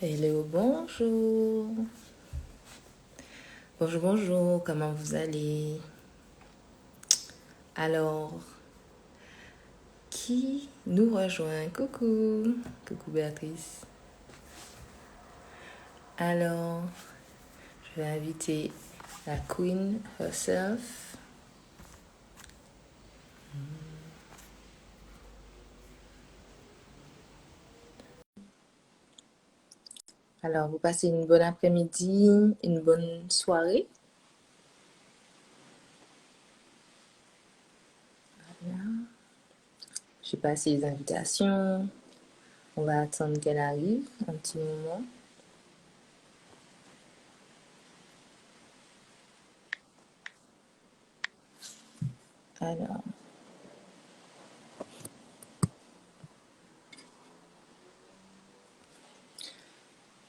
Hello, bonjour. Bonjour, bonjour, comment vous allez? Alors, qui nous rejoint? Coucou. Coucou Béatrice. Alors, je vais inviter la Queen herself. Alors, vous passez une bonne après-midi, une bonne soirée. Voilà. J'ai passé les invitations. On va attendre qu'elle arrive un petit moment. Alors,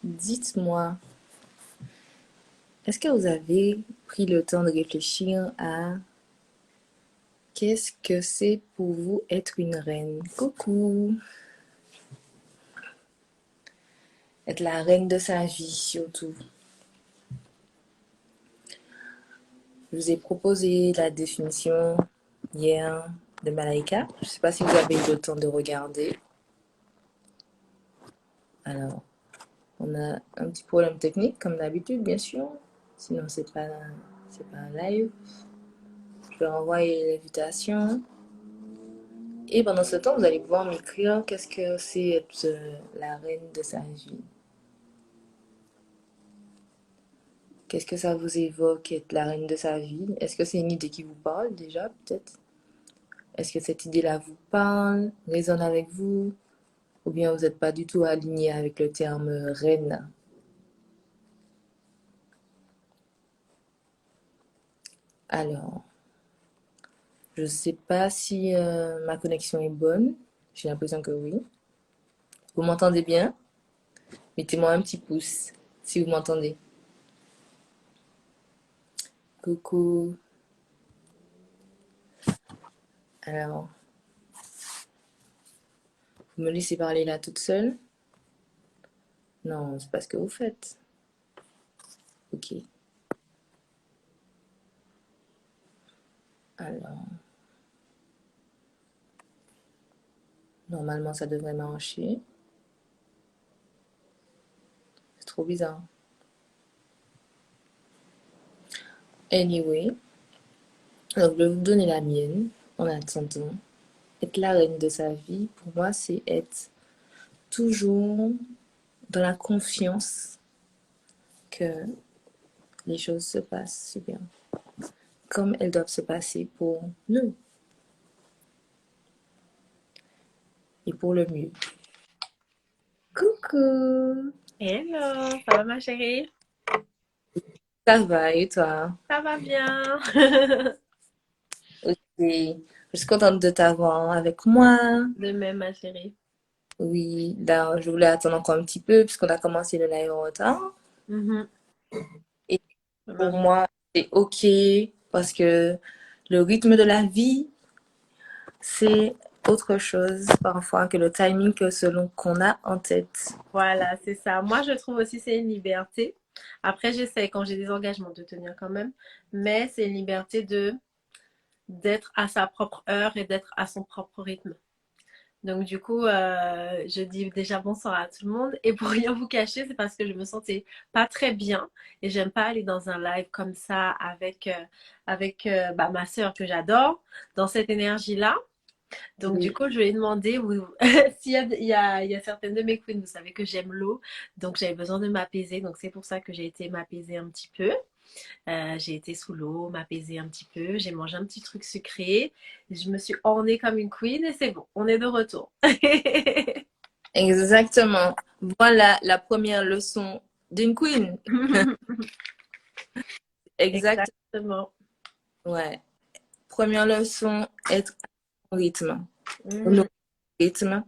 dites-moi, est-ce que vous avez pris le temps de réfléchir à qu'est-ce que c'est pour vous être une reine? Coucou! Être la reine de sa vie, surtout. Je vous ai proposé la définition hier de Malaika. Je ne sais pas si vous avez eu le temps de regarder. Alors, on a un petit problème technique, comme d'habitude, bien sûr. Sinon, c'est pas un live. Je vais envoyer l'invitation. Et pendant ce temps, vous allez pouvoir m'écrire qu'est-ce que c'est être la reine de sa vie. Qu'est-ce que ça vous évoque, être la reine de sa vie? Est-ce que c'est une idée qui vous parle déjà, peut-être? Est-ce que cette idée-là vous parle, résonne avec vous? Ou bien vous n'êtes pas du tout aligné avec le terme reine? Alors, je ne sais pas si ma connexion est bonne. J'ai l'impression que oui. Vous m'entendez bien? Mettez-moi un petit pouce si vous m'entendez. Coucou. Alors, vous me laissez parler là toute seule? Non, c'est pas ce que vous faites. Ok. Alors, normalement, ça devrait marcher. C'est trop bizarre. Anyway, donc je vais vous donner la mienne en attendant. Être la reine de sa vie, pour moi, c'est être toujours dans la confiance que les choses se passent super comme elles doivent se passer pour nous et pour le mieux. Coucou! Hello, ça va ma chérie? Ça va et toi? Ça va bien. Ok. Je suis contente de t'avoir avec moi. De même ma chérie. Oui, là, je voulais attendre encore un petit peu puisqu'on a commencé le live en retard. Mhm. Et Ça pour marche. moi, c'est ok parce que le rythme de la vie, c'est autre chose parfois que le timing que selon qu'on a en tête. Voilà, c'est ça. Moi, je trouve aussi c'est une liberté. Après, j'essaie quand j'ai des engagements de tenir quand même, mais c'est une liberté de d'être à sa propre heure et d'être à son propre rythme. Donc du coup, je dis déjà bonsoir à tout le monde. Et pour rien vous cacher, c'est parce que je me sentais pas très bien et j'aime pas aller dans un live comme ça avec ma sœur que j'adore dans cette énergie-là. Donc du Oui. coup, je lui ai demandé s'il y a, il y a certaines de mes queens, vous savez que j'aime l'eau, donc j'avais besoin de m'apaiser. Donc c'est pour ça que j'ai été m'apaiser un petit peu. J'ai été sous l'eau, m'apaiser un petit peu. J'ai mangé un petit truc sucré. Je me suis ornée comme une queen et c'est bon, on est de retour. Exactement. Voilà la première leçon d'une queen. Exact. Exactement. Ouais. Première leçon, être au rythme. Au Mhm. rythme.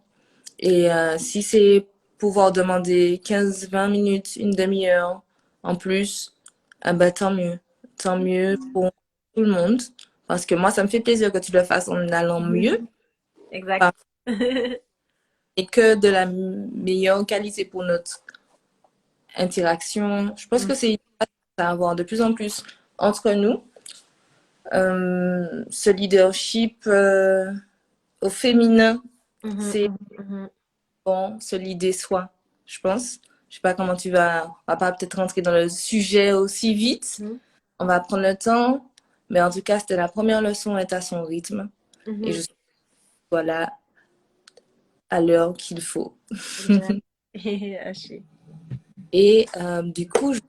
Et si c'est pouvoir demander 15-20 minutes, une demi-heure en plus, ah bah, tant mieux. Tant mieux pour tout le monde. Parce que moi, ça me fait plaisir que tu le fasses en allant mieux Exact. et que de la meilleure qualité pour notre interaction. Je pense Mhm, que c'est à avoir de plus en plus entre nous. Ce leadership au féminin, mhm, c'est mhm, mhm. bon, se leader soi, je pense. Je sais pas comment tu vas. On va pas peut-être rentrer dans le sujet aussi vite. On va prendre le temps. Mais en tout cas, c'était la première leçon, être à son rythme. Et je Mhm. suis voilà à l'heure qu'il faut. Génial. Et haché. Et du coup, je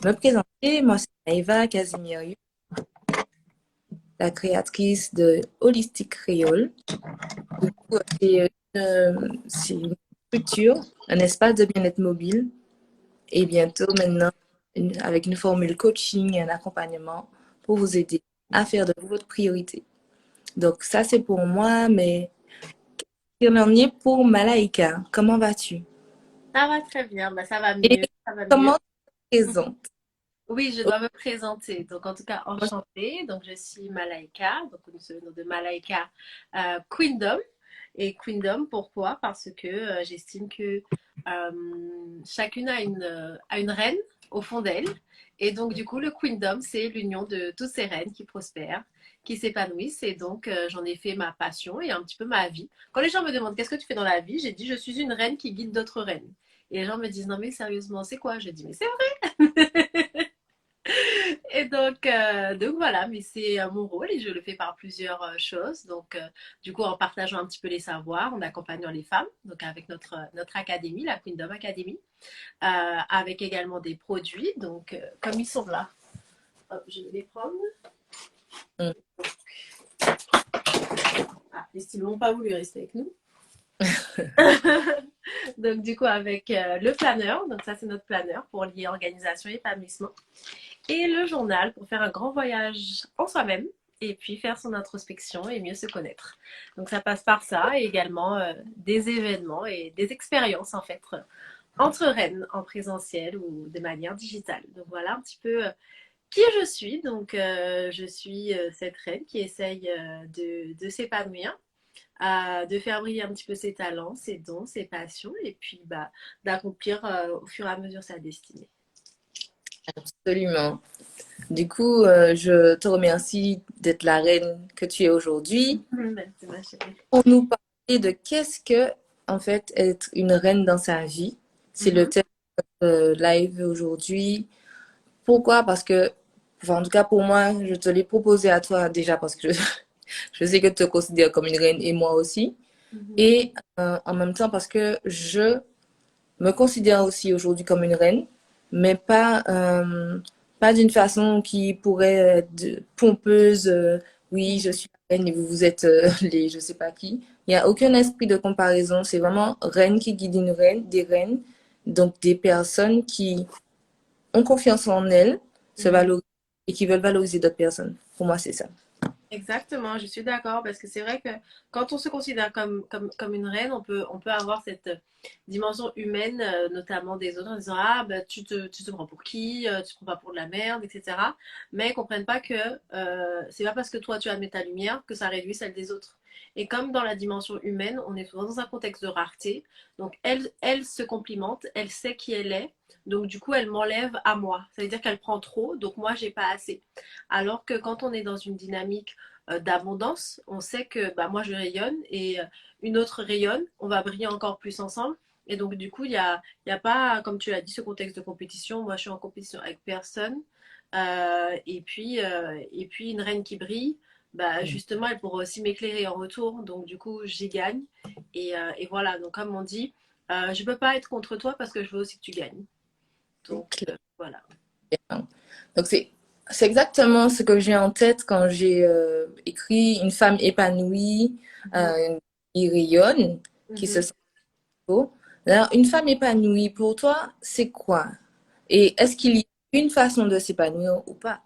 vais me présenter. Moi, c'est Maëva Casimiriou, la créatrice de Holistic Creole. Du coup, c'est une structure, un espace de bien-être mobile. Et bientôt, maintenant, avec une formule coaching et un accompagnement pour vous aider à faire de vous votre priorité. Donc, ça, c'est pour moi, mais qu'en est pour Malaika? Comment vas-tu? Ça va très bien, bah, ça va Et mieux, ça va mieux. comment tu te présentes? Oui, je dois me présenter. Donc, en tout cas, enchantée. Donc, je suis Malaika. Donc, nous sommes le nom de Malaika Queendom. Et Queendom, pourquoi? Parce que j'estime que chacune a une reine au fond d'elle. Et donc, du coup, le Queendom, c'est l'union de toutes ces reines qui prospèrent, qui s'épanouissent. Et donc, j'en ai fait ma passion et un petit peu ma vie. Quand les gens me demandent qu'est-ce que tu fais dans la vie, j'ai dit je suis une reine qui guide d'autres reines. Et les gens me disent non, mais sérieusement, c'est quoi? Je dis mais c'est vrai. Et donc voilà, mais c'est mon rôle et je le fais par plusieurs choses. Donc, du coup, en partageant un petit peu les savoirs, en accompagnant les femmes, donc avec notre académie, la Queendom Academy, avec également des produits. Donc, comme ils sont là, hop, je vais les prendre. Mm. Ah, les stylos n'ont pas voulu rester avec nous. Donc, du coup, avec le planeur, donc ça, c'est notre planeur pour lier organisation et épanouissement. Et le journal pour faire un grand voyage en soi-même et puis faire son introspection et mieux se connaître. Donc ça passe par ça et également des événements et des expériences en fait entre reines en présentiel ou de manière digitale. Donc voilà un petit peu qui je suis. Donc je suis cette reine qui essaye de s'épanouir, de faire briller un petit peu ses talents, ses dons, ses passions et puis bah, d'accomplir au fur et à mesure sa destinée. Absolument. Du coup, je te remercie d'être la reine que tu es aujourd'hui. Merci ma chérie. Pour nous parler de qu'est-ce que, en fait, être une reine dans sa vie. C'est le Mhm. thème live aujourd'hui. Pourquoi? Parce que, enfin, en tout cas pour moi, je te l'ai proposé à toi déjà parce que je sais que tu te considères comme une reine et moi aussi. Mhm. Et en même temps parce que je me considère aussi aujourd'hui comme une reine, mais pas d'une façon qui pourrait être pompeuse. Oui, je suis la reine et vous, vous êtes les je sais pas qui. Il n'y a aucun esprit de comparaison. C'est vraiment reine qui guide une reine, des reines, donc des personnes qui ont confiance en elles, se Mhm. valorisent et qui veulent valoriser d'autres personnes. Pour moi, c'est ça. Exactement, je suis d'accord parce que c'est vrai que quand on se considère comme une reine, on peut avoir cette dimension humaine, notamment des autres, en disant ah, bah, tu te prends pour qui, tu te prends pas pour de la merde, etc. Mais ils comprennent pas que c'est pas parce que toi tu admets ta lumière que ça réduit celle des autres. Et comme dans la dimension humaine, on est souvent dans un contexte de rareté, donc elle se complimente, elle sait qui elle est, donc du coup elle m'enlève à moi. Ça veut dire qu'elle prend trop, donc moi j'ai pas assez. Alors que quand on est dans une dynamique d'abondance, on sait que bah, moi je rayonne et une autre rayonne, on va briller encore plus ensemble. Et donc du coup, il y a pas, comme tu l'as dit, ce contexte de compétition. Moi, je suis en compétition avec personne. Et puis une reine qui brille, bah, justement, elle pourra aussi m'éclairer en retour. Donc du coup, j'y gagne. Et voilà, donc comme on dit, je ne peux pas être contre toi parce que je veux aussi que tu gagnes. Donc voilà. Donc, c'est exactement ce que j'ai en tête quand j'ai écrit Une femme épanouie, Mhm. qui rayonne, qui se Mhm. sent beau. Alors, une femme épanouie, pour toi, c'est quoi? Et est-ce qu'il y a une façon de s'épanouir ou pas?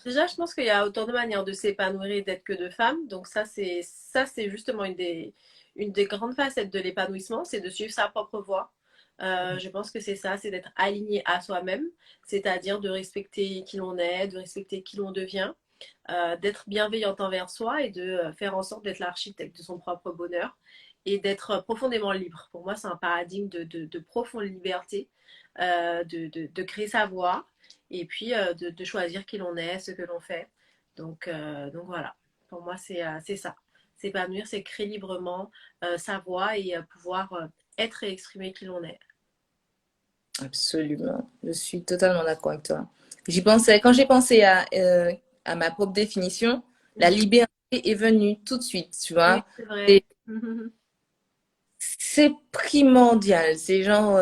Déjà, je pense qu'il y a autant de manières de s'épanouir et d'être que de femmes. Donc ça, c'est justement une des grandes facettes de l'épanouissement, c'est de suivre sa propre voie. Je pense que c'est ça, c'est d'être aligné à soi-même, c'est-à-dire de respecter qui l'on est, de respecter qui l'on devient, d'être bienveillante envers soi et de faire en sorte d'être l'architecte de son propre bonheur. et d'être profondément libre. Pour moi, c'est un paradigme de profonde liberté, de créer sa voix et puis de choisir qui l'on est, ce que l'on fait. Donc voilà, pour moi, c'est ça. S'épanouir, c'est créer librement sa voix et pouvoir être et exprimer qui l'on est. Absolument. Je suis totalement d'accord avec toi. J'y pensais, quand j'ai pensé à ma propre définition, la Mhm. liberté est venue tout de suite, tu Oui, vois. c'est vrai. C'est c'est primordial. C'est genre,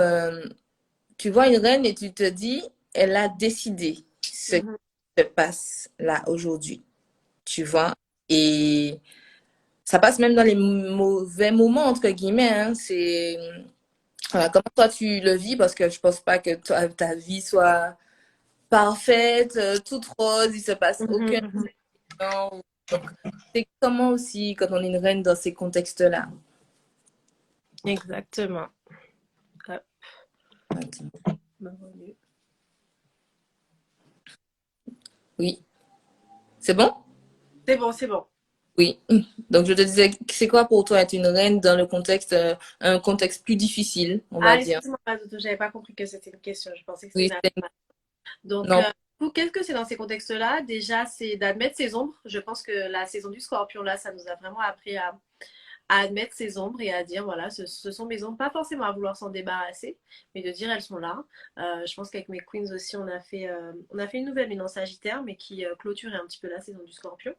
tu vois une reine et tu te dis, elle a décidé ce qui Mhm. se passe là aujourd'hui, tu vois. Et ça passe même dans les mauvais moments, entre guillemets, hein. C'est, voilà, comment toi tu le vis, parce que je pense pas que ta vie soit parfaite, toute rose, il se passe aucun Mhm. Mhm. événement. Donc, c'est comment aussi quand on est une reine dans ces contextes-là. Exactement. Hop, Attends. me remue. Oui, c'est bon? C'est bon, c'est bon. Oui. Donc, je te disais, c'est quoi pour toi être une reine dans le contexte, un contexte plus difficile, on va Ah, dire. excuse-moi, Doudou, j'avais pas compris que c'était une question. Je pensais que c'était Oui, une c'est affaire. Donc, non. qu'est-ce que c'est dans ces contextes-là? Déjà, c'est d'admettre ses ombres. Je pense que la saison du Scorpion, là, ça nous a vraiment appris à admettre ses ombres et à dire, voilà, ce sont mes ombres. Pas forcément à vouloir s'en débarrasser, mais de dire, elles sont là. Je pense qu'avec mes queens aussi, on a fait une nouvelle lune en Sagittaire, mais qui clôturait un petit peu la saison du Scorpion.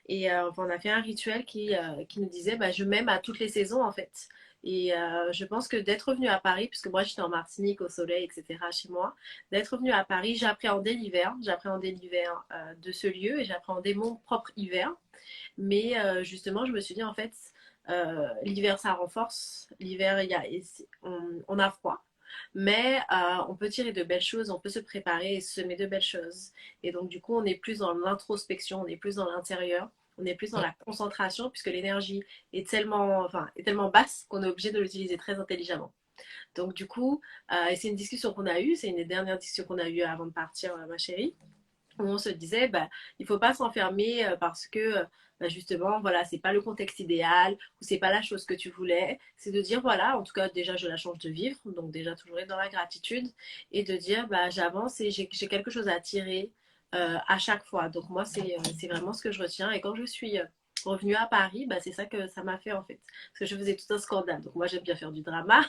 Et enfin, on a fait un rituel qui nous disait bah, je m'aime à toutes les saisons en fait. Et je pense que d'être revenu à Paris, puisque moi j'étais en Martinique au soleil, etc. chez moi, d'être revenu à Paris, j'appréhendais l'hiver de ce lieu et j'appréhendais mon propre hiver. Mais justement, je me suis dit en fait, l'hiver ça renforce, l'hiver on a froid. Mais on peut tirer de belles choses, on peut se préparer et semer de belles choses. Et donc, du coup, on est plus dans l'introspection, on est plus dans l'intérieur, on est plus dans la concentration, puisque l'énergie est tellement basse qu'on est obligé de l'utiliser très intelligemment. Donc, du coup, et c'est une discussion qu'on a eue, c'est une des dernières discussions qu'on a eues avant de partir, ma chérie, où on se disait, bah, il faut pas s'enfermer parce que bah, justement, voilà, c'est pas le contexte idéal ou c'est pas la chose que tu voulais. C'est de dire, voilà, en tout cas, déjà, je la change de vivre, donc déjà toujours être dans la gratitude et de dire, bah, j'avance et j'ai quelque chose à tirer à chaque fois. Donc moi, c'est vraiment ce que je retiens. Et quand je suis revenue à Paris, bah, c'est ça que ça m'a fait en fait. Parce que je faisais tout un scandale. Donc moi, j'aime bien faire du drama.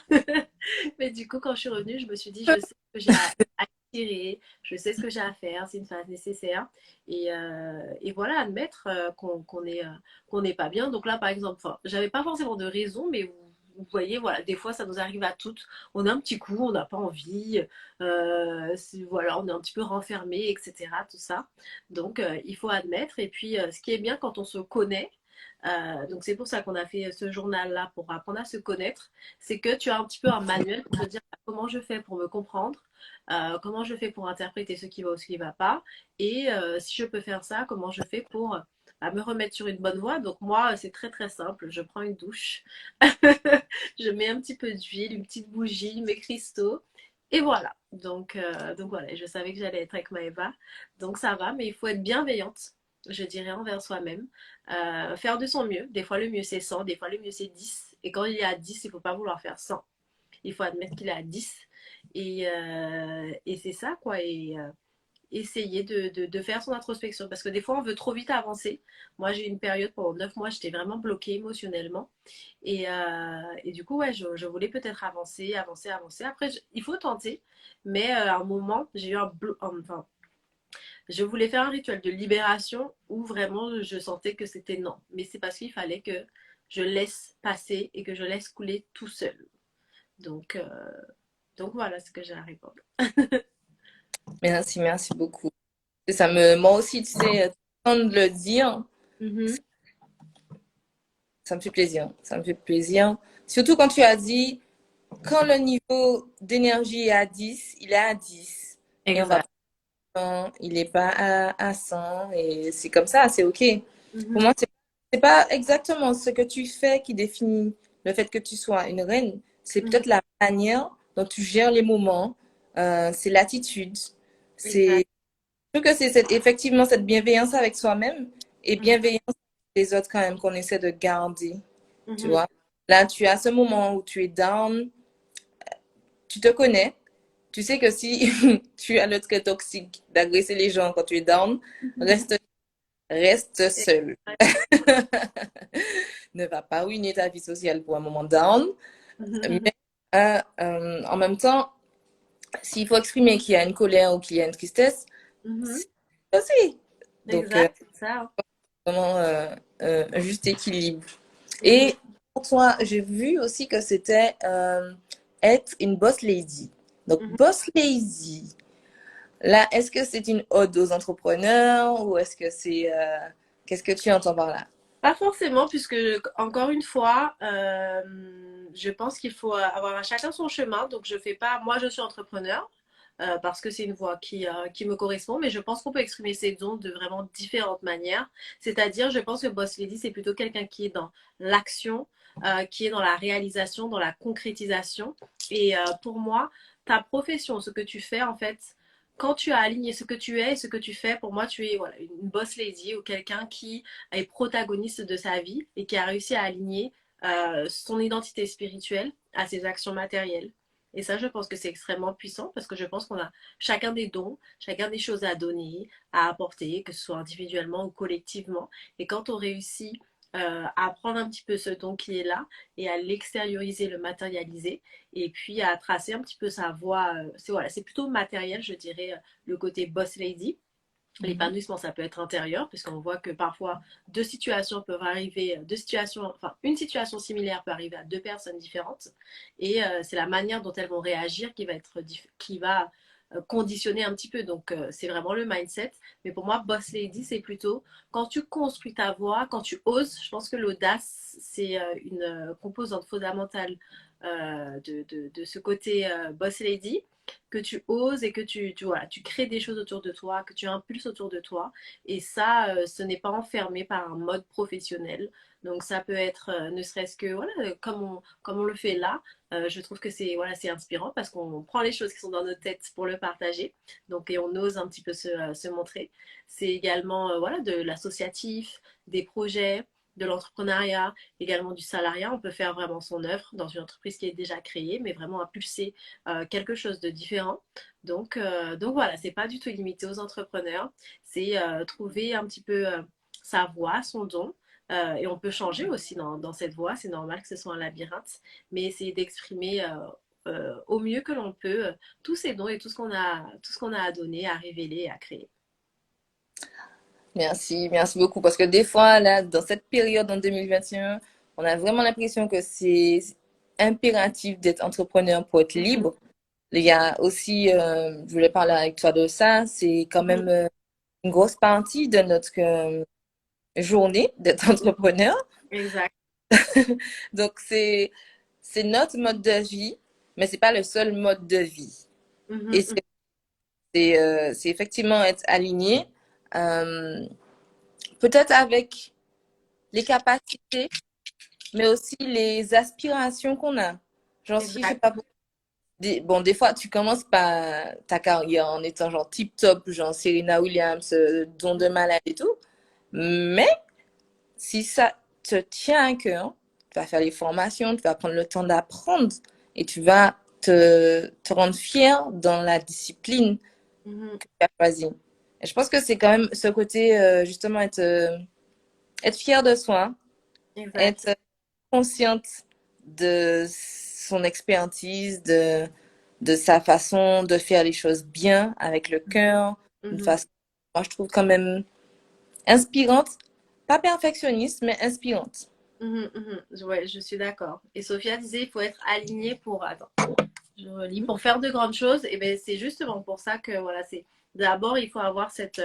Mais du coup, quand je suis revenue, je me suis dit, je sais que j'ai à tirer, je sais ce que j'ai à faire, c'est une phase nécessaire. Et voilà, admettre qu'on n'est pas bien. Donc là, par exemple, enfin, j'avais pas forcément de raison, mais vous voyez, voilà, des fois, ça nous arrive à toutes. On a un petit coup, on n'a pas envie, voilà, on est un petit peu renfermé, etc. Tout ça. Donc, il faut admettre. Et puis, ce qui est bien quand on se connaît, donc c'est pour ça qu'on a fait ce journal-là, pour apprendre à se connaître, c'est que tu as un petit peu un manuel pour te dire comment je fais pour me comprendre, comment je fais pour interpréter ce qui va ou ce qui ne va pas, et si je peux faire ça, comment je fais pour me remettre sur une bonne voie. Donc moi, c'est très très simple, je prends une douche, je mets un petit peu d'huile, une petite bougie, mes cristaux, et voilà. Donc voilà, je savais que j'allais être avec Maëva, donc ça va, mais il faut être bienveillante, je dirais, envers soi-même. Faire de son mieux. Des fois, le mieux c'est 100, des fois, le mieux c'est 10. Et quand il est à 10, il ne faut pas vouloir faire 100. Il faut admettre qu'il est à 10. Et c'est ça, quoi. Et essayer de faire son introspection. Parce que des fois, on veut trop vite avancer. Moi, j'ai eu une période pendant 9 mois, j'étais vraiment bloquée émotionnellement. Et du coup, ouais, je voulais peut-être avancer, avancer, avancer. Après, il faut tenter. Mais à un moment, j'ai eu enfin, je voulais faire un rituel de libération où vraiment je sentais que c'était non. Mais c'est parce qu'il fallait que je laisse passer et que je laisse couler tout seul. Donc, euh, donc voilà ce que j'ai à répondre. Merci, merci beaucoup. Moi aussi, tu sais, sans le dire, Mhm, ça me fait plaisir. Ça me fait plaisir. Surtout quand tu as dit, quand le niveau d'énergie est à 10, il est à 10. Et on va exact. pas, il n'est pas à 100. Et c'est comme ça, c'est OK. Pour Mhm, moi, c'est pas exactement ce que tu fais qui définit le fait que tu sois une reine. C'est mhm, peut-être la manière dont tu gères les moments. C'est l'attitude. exact. Je trouve que c'est effectivement cette bienveillance avec soi-même et Mhm, bienveillance avec les autres quand même qu'on essaie de garder, tu mhm. vois. Là, tu as ce moment où tu es down, tu te connais, tu sais que si tu as le trait toxique d'agresser les gens quand tu es down, reste, reste seul. Ne va pas ruiner ta vie sociale pour un moment down. Mais en même temps, s'il faut exprimer qu'il y a une colère ou qu'il y a une tristesse, Mhm. c'est aussi. Donc, Exact, c'est ça. vraiment un juste équilibre. Mhm. Et pour toi, j'ai vu aussi que c'était être une boss lady. Donc, Mhm. boss lady, là, est-ce que c'est une ode aux entrepreneurs ou est-ce que c'est... qu'est-ce que tu entends par là? Pas forcément, puisque encore une fois, je pense qu'il faut avoir à chacun son chemin. Donc je fais pas, moi je suis entrepreneur parce que c'est une voie qui me correspond, mais je pense qu'on peut exprimer ses dons de vraiment différentes manières. C'est-à-dire, je pense que Boss Lady, c'est plutôt quelqu'un qui est dans l'action, qui est dans la réalisation, dans la concrétisation. Et pour moi, ta profession, ce que tu fais en fait, quand tu as aligné ce que tu es et ce que tu fais, pour moi, tu es voilà, une boss lady ou quelqu'un qui est protagoniste de sa vie et qui a réussi à aligner son identité spirituelle à ses actions matérielles. Et ça, je pense que c'est extrêmement puissant parce que je pense qu'on a chacun des dons, chacun des choses à donner, à apporter, que ce soit individuellement ou collectivement. Et quand on réussit à prendre un petit peu ce don qui est là et à l'extérioriser, le matérialiser, et puis à tracer un petit peu sa voie, c'est voilà, c'est plutôt matériel, je dirais, le côté boss lady. Mhm. L'épanouissement, ça peut être intérieur, puisqu'on voit que parfois deux situations peuvent arriver, deux situations, enfin une situation similaire peut arriver à deux personnes différentes, et c'est la manière dont elles vont réagir qui va être qui va conditionner un petit peu. Donc c'est vraiment le mindset. Mais pour moi, boss lady, c'est plutôt quand tu construis ta voie, quand tu oses. Je pense que l'audace, c'est une composante fondamentale de ce côté boss lady que tu oses et que voilà, tu crées des choses autour de toi, que tu impulses autour de toi. Et ça, ce n'est pas enfermé par un mode professionnel. Donc ça peut être, ne serait-ce que, voilà, comme on le fait là, je trouve que c'est voilà, c'est inspirant parce qu'on prend les choses qui sont dans nos têtes pour le partager. Donc, et on ose un petit peu se montrer. C'est également voilà, de l'associatif, des projets, de l'entrepreneuriat, également du salariat. On peut faire vraiment son œuvre dans une entreprise qui est déjà créée, mais vraiment impulser quelque chose de différent. Donc voilà, c'est pas du tout limité aux entrepreneurs. C'est trouver un petit peu sa voie, son don. Et on peut changer aussi dans cette voie. C'est normal que ce soit un labyrinthe, mais essayer d'exprimer au mieux que l'on peut tous ces dons et tout ce qu'on a à donner, à révéler, à créer. Merci, merci beaucoup. Parce que des fois, là, dans cette période en 2021, on a vraiment l'impression que c'est impératif d'être entrepreneur pour être Mhm, libre. Il y a aussi, je voulais parler avec toi de ça, c'est quand mhm, même une grosse partie de notre journée d'être entrepreneur. exact. Donc, c'est notre mode de vie, mais c'est pas le seul mode de vie. Et Mhm, mhm, c'est effectivement être aligné, euh, peut-être avec les capacités, mais aussi les aspirations qu'on a. Genre, si, je sais exact. pas, bon, des fois, tu commences par ta carrière en étant genre tip-top, genre Serena Williams, don de malade et tout. Mais si ça te tient à cœur, tu vas faire les formations, tu vas prendre le temps d'apprendre et tu vas te rendre fier dans la discipline Mhm, que tu as choisie. Et je pense que c'est quand même ce côté, justement, être fier de soi, exact. être consciente de son expertise, de sa façon de faire les choses bien, avec le cœur, d'une Mhm, façon, moi, je trouve quand même inspirante. Pas perfectionniste, mais inspirante. mhm, mhm. Ouais, je suis d'accord. Et Sophia disait, il faut être aligné pour... Attends. Je relis. Pour faire de grandes choses, et ben c'est justement pour ça que voilà, c'est d'abord il faut avoir cet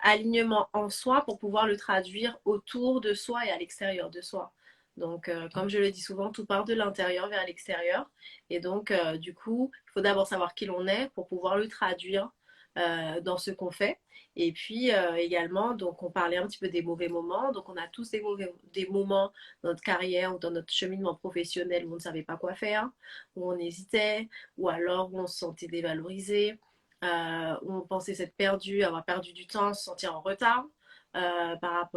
alignement en soi pour pouvoir le traduire autour de soi et à l'extérieur de soi. Donc, comme je le dis souvent, tout part de l'intérieur vers l'extérieur. Et donc, du coup, il faut d'abord savoir qui l'on est pour pouvoir le traduire dans ce qu'on fait. Et puis également, donc on parlait un petit peu des mauvais moments. Donc, on a tous des moments dans notre carrière ou dans notre cheminement professionnel où on ne savait pas quoi faire, où on hésitait, ou alors où on se sentait dévalorisé, où on pensait s'être perdu, avoir perdu du temps, se sentir en retard par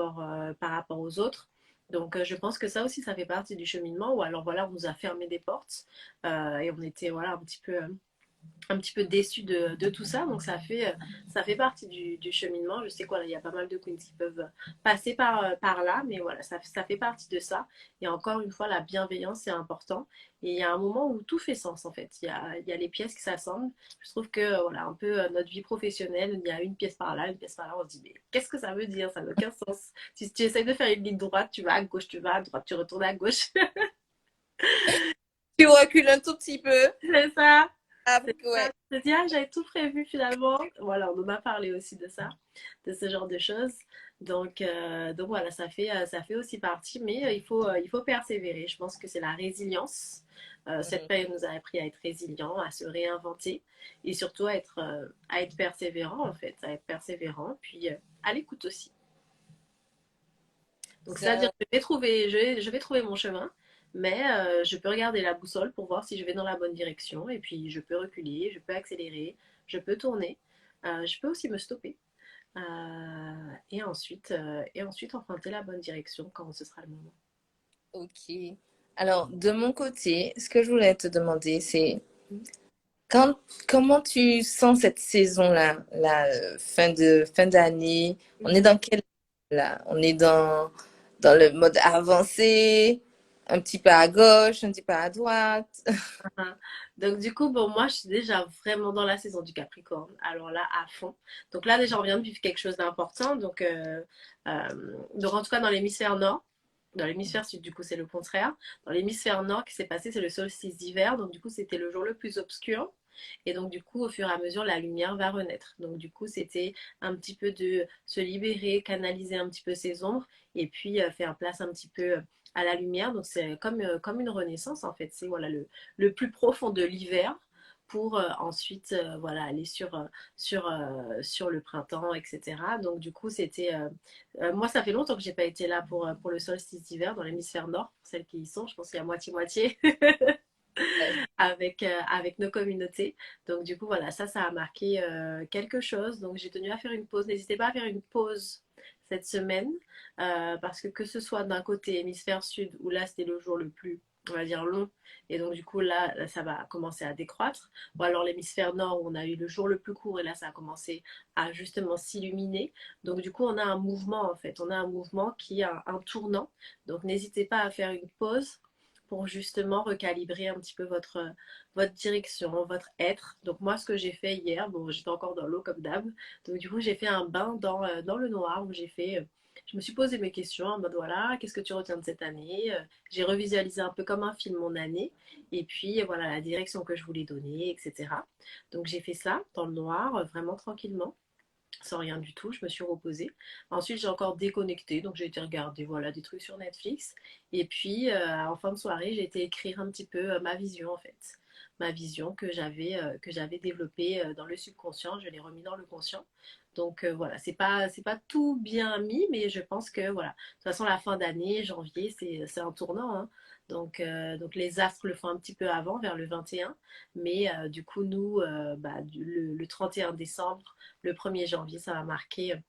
rapport aux autres. Donc, je pense que ça aussi, ça fait partie du cheminement. Ou alors, voilà, on nous a fermé des portes et on était, voilà, un petit peu déçu de tout ça. Donc ça fait partie du cheminement. Je sais quoi, il y a pas mal de queens qui peuvent passer par là, mais voilà, ça fait partie de ça. Et encore une fois, la bienveillance, c'est important. Et il y a un moment où tout fait sens, en fait. Il y a les pièces qui s'assemblent. Je trouve que, voilà, un peu notre vie professionnelle, il y a une pièce par là, une pièce par là. On se dit, mais qu'est-ce que ça veut dire? Ça n'a aucun sens. Si tu essayes de faire une ligne droite, tu vas à gauche, tu vas à droite, tu retournes à gauche. Tu recules un tout petit peu. C'est ça. Ah, C'est ça. ouais. Je me dis, ah, j'avais tout prévu finalement. Voilà, on en a parlé aussi de ça, de ce genre de choses. Donc voilà, ça fait aussi partie, mais il faut persévérer. Je pense que c'est la résilience. Cette Mhm. période nous a appris à être résilient, à se réinventer et surtout à être persévérant en fait, à être persévérant, puis à l'écoute aussi. Donc, c'est-à-dire Ça, que je vais trouver mon chemin, mais je peux regarder la boussole pour voir si je vais dans la bonne direction, et puis je peux reculer, je peux accélérer, je peux tourner, je peux aussi me stopper, et ensuite emprunter la bonne direction quand ce sera le moment. ok. Alors, de mon côté, ce que je voulais te demander, c'est Mhm. quand, comment tu sens cette saison-là, fin d'année? On est Mhm. dans quel là? On est dans le mode avancé, un petit peu à gauche, un petit peu à droite. Hein. Donc du coup, bon, moi, je suis déjà vraiment dans la saison du Capricorne. Alors là, à fond. Donc là, déjà, on vient de vivre quelque chose d'important. Donc en tout cas, dans l'hémisphère nord, dans l'hémisphère sud, du coup, c'est le contraire. Dans l'hémisphère nord, qui s'est passé, c'est le solstice d'hiver. Donc du coup, c'était le jour le plus obscur. Et donc du coup, au fur et à mesure, la lumière va renaître. Donc du coup, c'était un petit peu de se libérer, canaliser un petit peu ses ombres, et puis faire place un petit peu à la lumière. Donc c'est comme une renaissance, en fait. C'est voilà, le plus profond de l'hiver pour ensuite voilà, aller sur le printemps, etc. Donc du coup, moi, ça fait longtemps que j'ai pas été là pour le solstice d'hiver dans l'hémisphère nord, pour celles qui y sont. Je pense qu'il y a moitié-moitié avec nos communautés. Donc du coup, voilà, ça a marqué quelque chose. Donc j'ai tenu à faire une pause. N'hésitez pas à faire une pause cette semaine parce que ce soit d'un côté hémisphère sud où là c'était le jour le plus, on va dire, long, et donc du coup là ça va commencer à décroître, ou alors l'hémisphère nord où on a eu le jour le plus court et là ça a commencé à justement s'illuminer. Donc du coup on a un mouvement, en fait, on a un mouvement qui a un tournant. Donc n'hésitez pas à faire une pause pour justement recalibrer un petit peu votre direction, votre être. Donc moi, ce que j'ai fait hier, bon, j'étais encore dans l'eau comme d'hab. Donc du coup, j'ai fait un bain dans le noir où je me suis posé mes questions en mode voilà, qu'est-ce que tu retiens de cette année? J'ai revisualisé un peu comme un film mon année et puis voilà la direction que je voulais donner, etc. Donc j'ai fait ça dans le noir, vraiment tranquillement, sans rien du tout. Je me suis reposée. Ensuite, j'ai encore déconnecté, donc j'ai été regarder voilà, des trucs sur Netflix. Et puis, en fin de soirée, j'ai été écrire un petit peu ma vision, en fait. Ma vision que j'avais développée dans le subconscient, je l'ai remis dans le conscient. Donc voilà, c'est pas tout bien mis, mais je pense que voilà. De toute façon, la fin d'année, janvier, c'est un tournant, hein. Donc les astres le font un petit peu avant, vers le 21. Mais du coup, nous, le 31 décembre, le 1er janvier, ça va marquer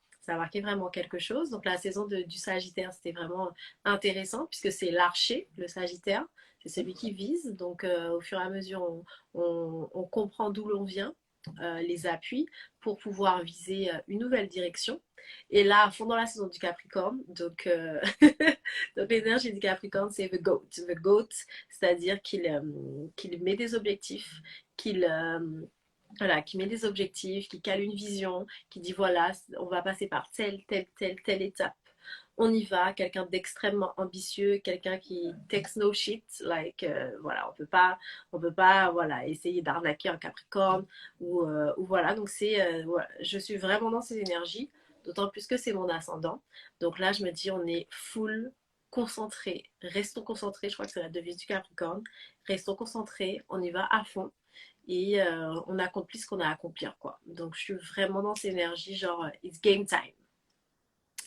vraiment quelque chose. Donc la saison du Sagittaire, c'était vraiment intéressant puisque c'est l'archer, le Sagittaire, c'est celui qui vise. Donc au fur et à mesure, on comprend d'où l'on vient, les appuis pour pouvoir viser une nouvelle direction. Et là, à fond dans la saison du Capricorne, donc l'énergie du Capricorne, c'est the goat, c'est-à-dire qu'il met des objectifs, qu'il voilà, qui met des objectifs, qui cale une vision, qui dit voilà, on va passer par telle étape. On y va, quelqu'un d'extrêmement ambitieux, quelqu'un qui takes no shit, like voilà, on peut pas voilà essayer d'arnaquer un Capricorne ou voilà. Donc voilà, je suis vraiment dans ces énergies, d'autant plus que c'est mon ascendant. Donc là, je me dis on est full concentré, restons concentrés. Je crois que c'est la devise du Capricorne. Restons concentrés, on y va à fond et on accomplit ce qu'on a à accomplir, quoi. Donc je suis vraiment dans cette énergie, genre it's game time.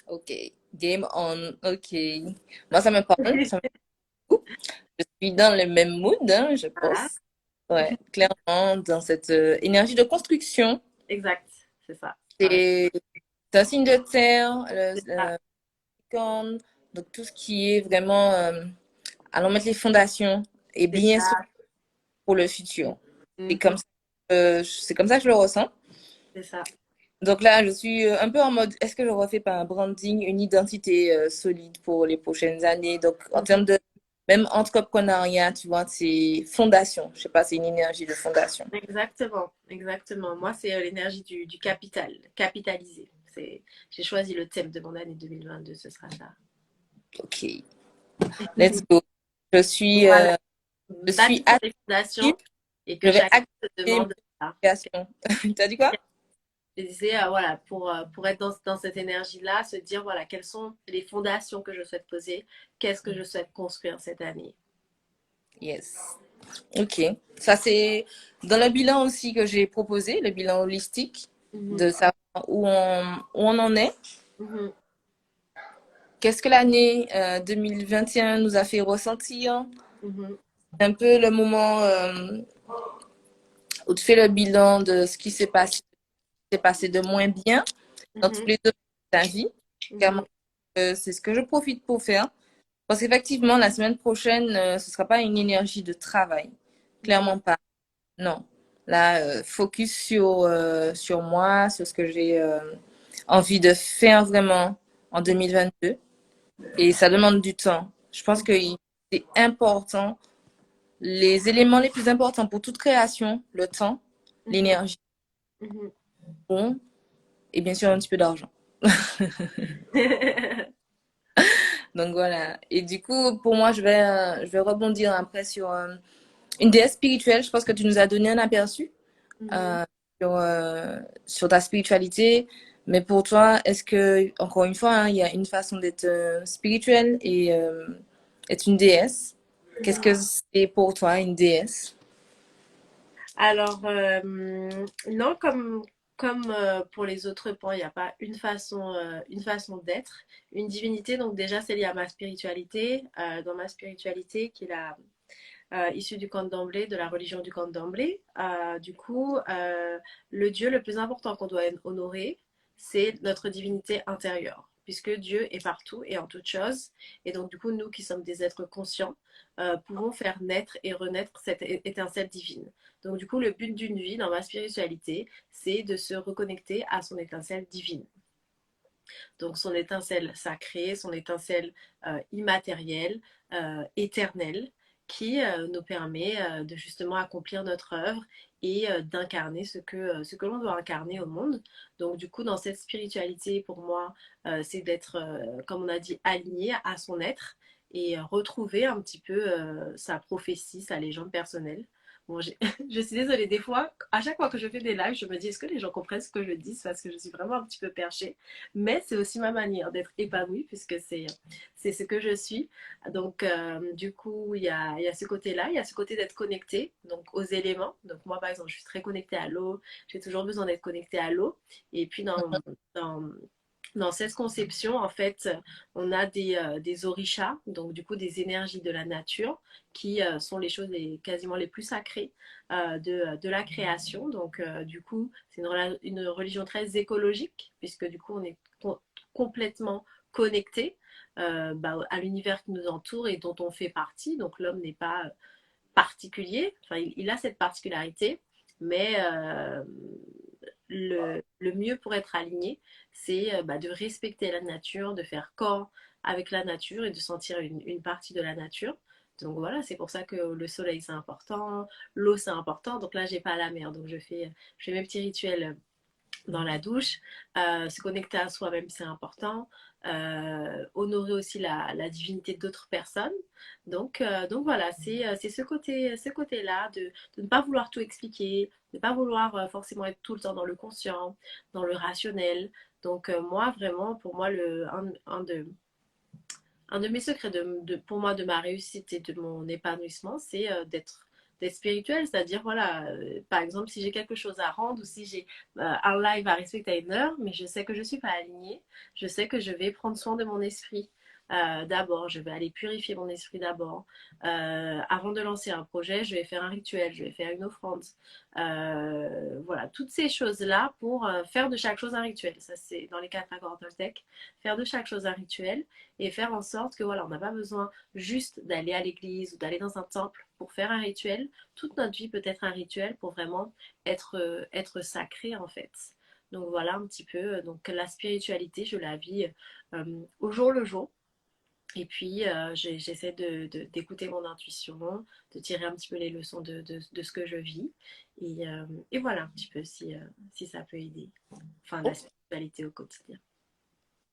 Ok, game on. Ok. Moi, ça me parle. Je suis dans le même mood, hein, je Voilà, pense. Ouais, clairement, dans cette énergie de construction. exact, c'est ça. Pareil, C'est c'est un signe de terre, c'est ça. Capricorne. Donc, tout ce qui est vraiment, allons mettre les fondations et C'est bien sûr ça. pour le futur. Mhm. C'est comme ça que je le ressens. C'est ça. Donc là, je suis un peu en mode, est-ce que je refais pas un branding, une identité solide pour les prochaines années? Donc, en Mhm. termes de même entrepreneuriat, tu vois, c'est fondation. Je sais pas, c'est une énergie de fondation. Exactement, exactement. Moi, c'est l'énergie du capital, capitaliser. J'ai choisi le thème de mon année 2022, ce sera ça. Ok, let's go. Je suis, Voilà, euh, je suis bâtir les active. fondations et Je que vais chacun se activer ma demande ça. création. T'as dit quoi? Je disais, voilà, pour être dans cette énergie-là, se dire, voilà, quelles sont les fondations que je souhaite poser, qu'est-ce que je souhaite construire cette année. Yes. Ok. Ça, c'est dans le bilan aussi que j'ai proposé, le bilan holistique, Mhm, de savoir où on en est. mhm, Qu'est-ce que l'année 2021 nous a fait ressentir? mhm, Un peu le moment où tu fais le bilan de ce qui s'est passé de moins bien dans tous mhm, les domaines de ta vie. mhm, Clairement, c'est ce que je profite pour faire. Parce qu'effectivement, la semaine prochaine, ce ne sera pas une énergie de travail. mhm. Clairement pas. Non. Là, focus sur moi, sur ce que j'ai envie de faire vraiment en 2022. Et ça demande du temps. Je pense que c'est important. Les éléments les plus importants pour toute création, le temps, Mhm, l'énergie, mhm. bon, et bien sûr un petit peu d'argent. Donc voilà. Et du coup, pour moi, je vais rebondir après sur une déesse spirituelle. Je pense que tu nous as donné un aperçu Mhm. euh, sur ta spiritualité. Mais pour toi, est-ce que, encore une fois, hein, il y a une façon d'être spirituelle et être une déesse? Qu'est-ce que c'est pour toi une déesse? Alors, non, comme pour les autres points, il n'y a pas une façon d'être. Une divinité, donc déjà, c'est lié à ma spiritualité. Dans ma spiritualité, qui est issue du candomblé, de la religion du candomblé, le Dieu le plus important qu'on doit honorer, c'est notre divinité intérieure, puisque Dieu est partout et en toutes choses. Et donc, du coup, nous qui sommes des êtres conscients, pouvons faire naître et renaître cette étincelle divine. Donc, du coup, le but d'une vie dans ma spiritualité, c'est de se reconnecter à son étincelle divine. Donc, son étincelle sacrée, son étincelle immatérielle, éternelle, qui nous permet de justement accomplir notre œuvre et d'incarner ce que l'on doit incarner au monde. Donc, du coup, dans cette spiritualité, pour moi, c'est d'être, comme on a dit, aligné à son être et retrouver un petit peu sa prophétie, sa légende personnelle. Bon, je suis désolée, des fois, à chaque fois que je fais des lives, je me dis, est-ce que les gens comprennent ce que je dis? Parce que je suis vraiment un petit peu perchée. Mais c'est aussi ma manière d'être épanouie, puisque c'est ce que je suis. Donc, du coup, il y a ce côté-là, il y a ce côté d'être connecté donc, aux éléments. Donc, moi, par exemple, je suis très connectée à l'eau, j'ai toujours besoin d'être connectée à l'eau. Et puis, dans, dans cette conception, en fait, on a des orishas, donc du coup des énergies de la nature, qui sont les choses quasiment les plus sacrées de la création. Donc, du coup, c'est une religion très écologique, puisque du coup, on est complètement connecté à l'univers qui nous entoure et dont on fait partie. Donc, l'homme n'est pas particulier, enfin, il a cette particularité, mais le mieux pour être aligné, c'est de respecter la nature, de faire corps avec la nature et de sentir une partie de la nature. Donc voilà, c'est pour ça que le soleil c'est important, l'eau c'est important. Donc là, j'ai pas la mer, donc je fais mes petits rituels dans la douche. Se connecter à soi-même, c'est important. Honorer aussi la divinité d'autres personnes. Donc voilà, c'est ce côté-là de ne pas vouloir tout expliquer, de ne pas vouloir forcément être tout le temps dans le conscient, dans le rationnel. Donc moi, vraiment, pour moi, un de mes secrets pour moi de ma réussite et de mon épanouissement, c'est d'être spirituel, c'est-à-dire voilà, par exemple si j'ai quelque chose à rendre ou si j'ai un live à respecter à une heure, mais je sais que je suis pas alignée, je sais que je vais prendre soin de mon esprit. D'abord, je vais aller purifier mon esprit d'abord. Avant de lancer un projet, je vais faire un rituel, je vais faire une offrande. Voilà, toutes ces choses-là pour faire de chaque chose un rituel. Ça, c'est dans les quatre accords Toltec. Faire de chaque chose un rituel et faire en sorte que voilà, on n'a pas besoin juste d'aller à l'église ou d'aller dans un temple pour faire un rituel. Toute notre vie peut être un rituel pour vraiment être sacré en fait. Donc voilà un petit peu. Donc la spiritualité, je la vis au jour le jour. Et puis, j'essaie d'écouter mon intuition, de tirer un petit peu les leçons de ce que je vis. Et voilà un petit peu si ça peut aider. Enfin, la spiritualité au quotidien.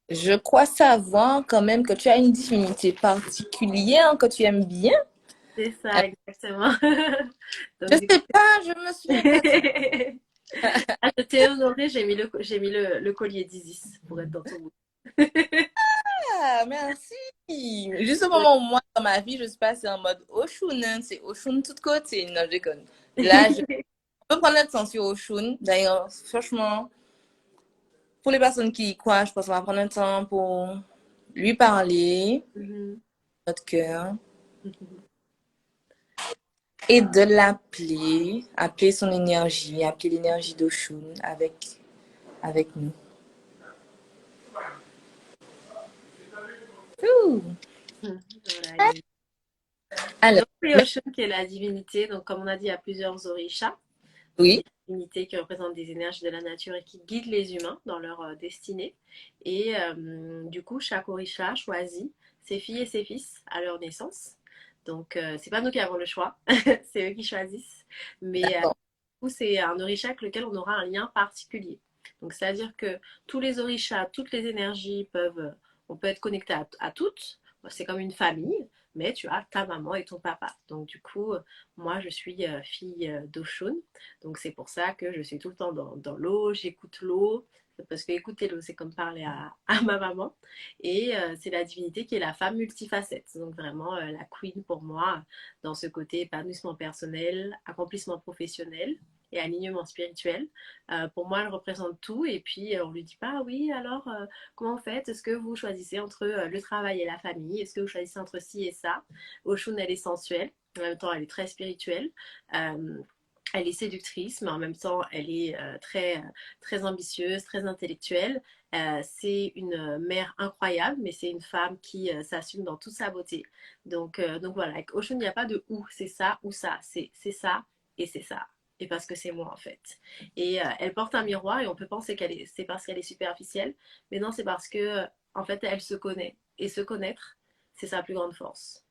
Je crois savoir quand même que tu as une divinité particulière que tu aimes bien. C'est ça, exactement. Je Donc, du coup, sais pas, je me souviens pas. ah, je t'ai honoré, j'ai mis le collier d'Isis pour être dans ton mood. Ah, merci. Juste au moment où moi, dans ma vie, je suis passée en mode Oshun, hein. C'est Oshun de tous côtés. Non, je déconne. Là, je peux prendre l'accent sur Oshun. D'ailleurs, franchement, pour les personnes qui y croient, je pense qu'on va prendre un temps pour lui parler, Mhm. notre cœur, et de l'appeler, appeler son énergie, appeler l'énergie d'Oshun avec nous. Ouh. Voilà, Alors, donc, c'est Oshun qui est la divinité. Donc, comme on a dit, il y a plusieurs orishas. Donc, oui, des divinités qui représentent des énergies de la nature et qui guident les humains dans leur destinée. Et du coup, chaque orisha choisit ses filles et ses fils à leur naissance. Donc, c'est pas nous qui avons le choix, c'est eux qui choisissent. Mais d'accord. du coup, c'est un orisha avec lequel on aura un lien particulier. Donc, c'est-à-dire que tous les orishas, toutes les énergies peuvent, on peut être connecté à toutes. C'est comme une famille, mais tu as ta maman et ton papa. Donc, du coup, moi, je suis fille d'Oshun. Donc, c'est pour ça que je suis tout le temps dans l'eau, j'écoute l'eau. Parce que écouter l'eau, c'est comme parler à ma maman. Et c'est la divinité qui est la femme multifacette. Donc, vraiment, la queen pour moi, dans ce côté épanouissement personnel, accomplissement professionnel et alignement spirituel. Pour moi, elle représente tout. Et puis, on lui dit pas, ah oui, alors, comment vous faites? Est-ce que vous choisissez entre le travail et la famille? Est-ce que vous choisissez entre ci et ça? Oshun, elle est sensuelle. En même temps, elle est très spirituelle. Euh, Elle est séductrice, mais en même temps, elle est très ambitieuse, très intellectuelle. C'est une mère incroyable, mais c'est une femme qui s'assume dans toute sa beauté. Donc voilà, avec Ocean, il n'y a pas de ou, c'est ça ou ça. C'est ça et c'est ça. Et parce que c'est moi en fait. Et elle porte un miroir et on peut penser c'est parce qu'elle est superficielle, mais non, c'est parce que en fait, elle se connaît. Et se connaître, c'est sa plus grande force.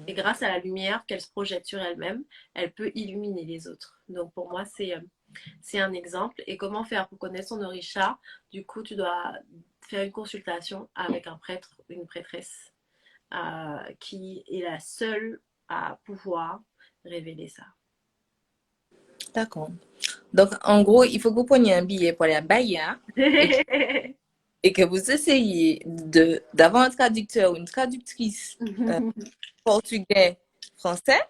Et grâce à la lumière qu'elle se projette sur elle-même, elle peut illuminer les autres. Donc pour moi, c'est un exemple. Et comment faire pour connaître son orisha? Du coup, tu dois faire une consultation avec un prêtre, une prêtresse, qui est la seule à pouvoir révéler ça. D'accord. Donc, en gros, il faut que vous preniez un billet pour aller à Bahia et, et que vous essayiez d'avoir un traducteur ou une traductrice portugais, français.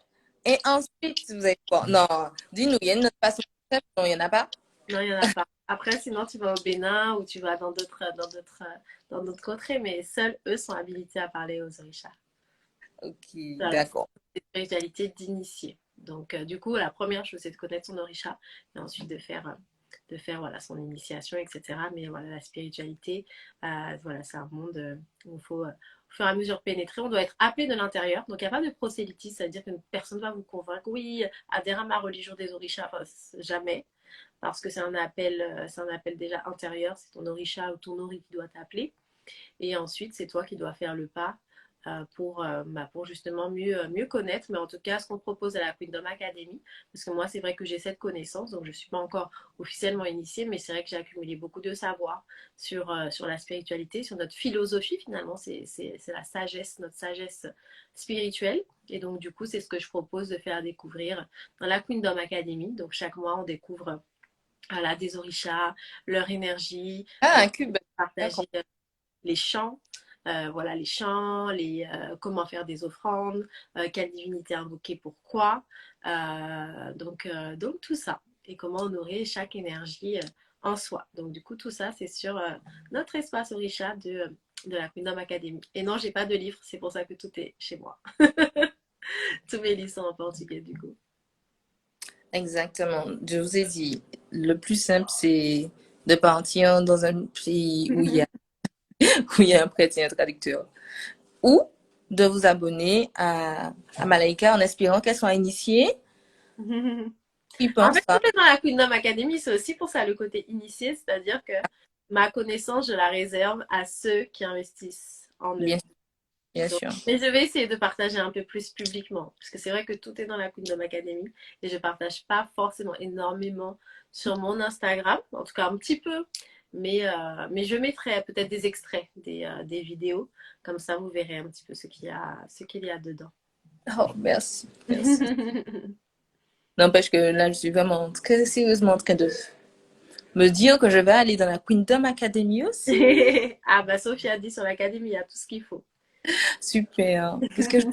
Et ensuite, vous allez voir. Non, dis-nous, il y a une autre façon de faire? Non, il n'y en a pas? Non, il n'y en a pas. Après, sinon, tu vas au Bénin ou tu vas dans d'autres contrées, mais seuls eux sont habilités à parler aux orishas. Ok, Voilà, c'est d'accord. une spiritualité d'initié. Donc, du coup, la première chose, c'est de connaître son orisha et ensuite de faire voilà, son initiation, etc. Mais voilà, la spiritualité, voilà, c'est un monde où il faut, au fur et à mesure, pénétrer. On doit être appelé de l'intérieur. Donc, il n'y a pas de prosélytisme, c'est-à-dire qu'une personne va vous convaincre, oui, adhère à ma religion des orishas. Enfin, jamais. Parce que c'est un appel déjà intérieur. C'est ton orisha ou ton ori qui doit t'appeler. Et ensuite, c'est toi qui dois faire le pas pour justement mieux connaître. Mais en tout cas, ce qu'on propose à la Queendom Academy, parce que moi, c'est vrai que j'ai cette connaissance, donc je ne suis pas encore officiellement initiée, mais c'est vrai que j'ai accumulé beaucoup de savoir sur la spiritualité, sur notre philosophie finalement. C'est la sagesse, notre sagesse spirituelle. Et donc, du coup, c'est ce que je propose de faire découvrir dans la Queendom Academy. Donc, chaque mois, on découvre voilà, des orishas, leur énergie, Ah, un cube. D'accord. partager les chants, voilà, les chants, comment faire des offrandes, quelle divinité invoquer, pourquoi. Donc tout ça. Et comment honorer chaque énergie en soi. Donc du coup, tout ça, c'est sur notre espace Orisha de la Kingdom Academy. Et non, j'ai pas de livre, c'est pour ça que tout est chez moi. Tous mes livres sont en portugais du coup. Exactement. Je vous ai dit, le plus simple, c'est de partir dans un pays où il y a, où il y a un prêtre et un traducteur. Ou de vous abonner à Malaika en espérant qu'elle soit initiée. Qui En pense fait, pas, tout est dans la Kingdom Academy, c'est aussi pour ça le côté initié, c'est-à-dire que ma connaissance, je la réserve à ceux qui investissent en eux. bien, bien Donc, sûr. mais je vais essayer de partager un peu plus publiquement, parce que c'est vrai que tout est dans la Kingdom Academy et je partage pas forcément énormément sur mon Instagram, en tout cas un petit peu, mais je mettrai peut-être des extraits, des vidéos, comme ça vous verrez un petit peu ce qu'il y a dedans. Oh, merci, merci. N'empêche que là, je suis vraiment très sérieusement en train de me dire que je vais aller dans la Queendom Academy aussi. Ah bah Sophie a dit sur l'académie, il y a tout ce qu'il faut. Super. Qu'est-ce que je...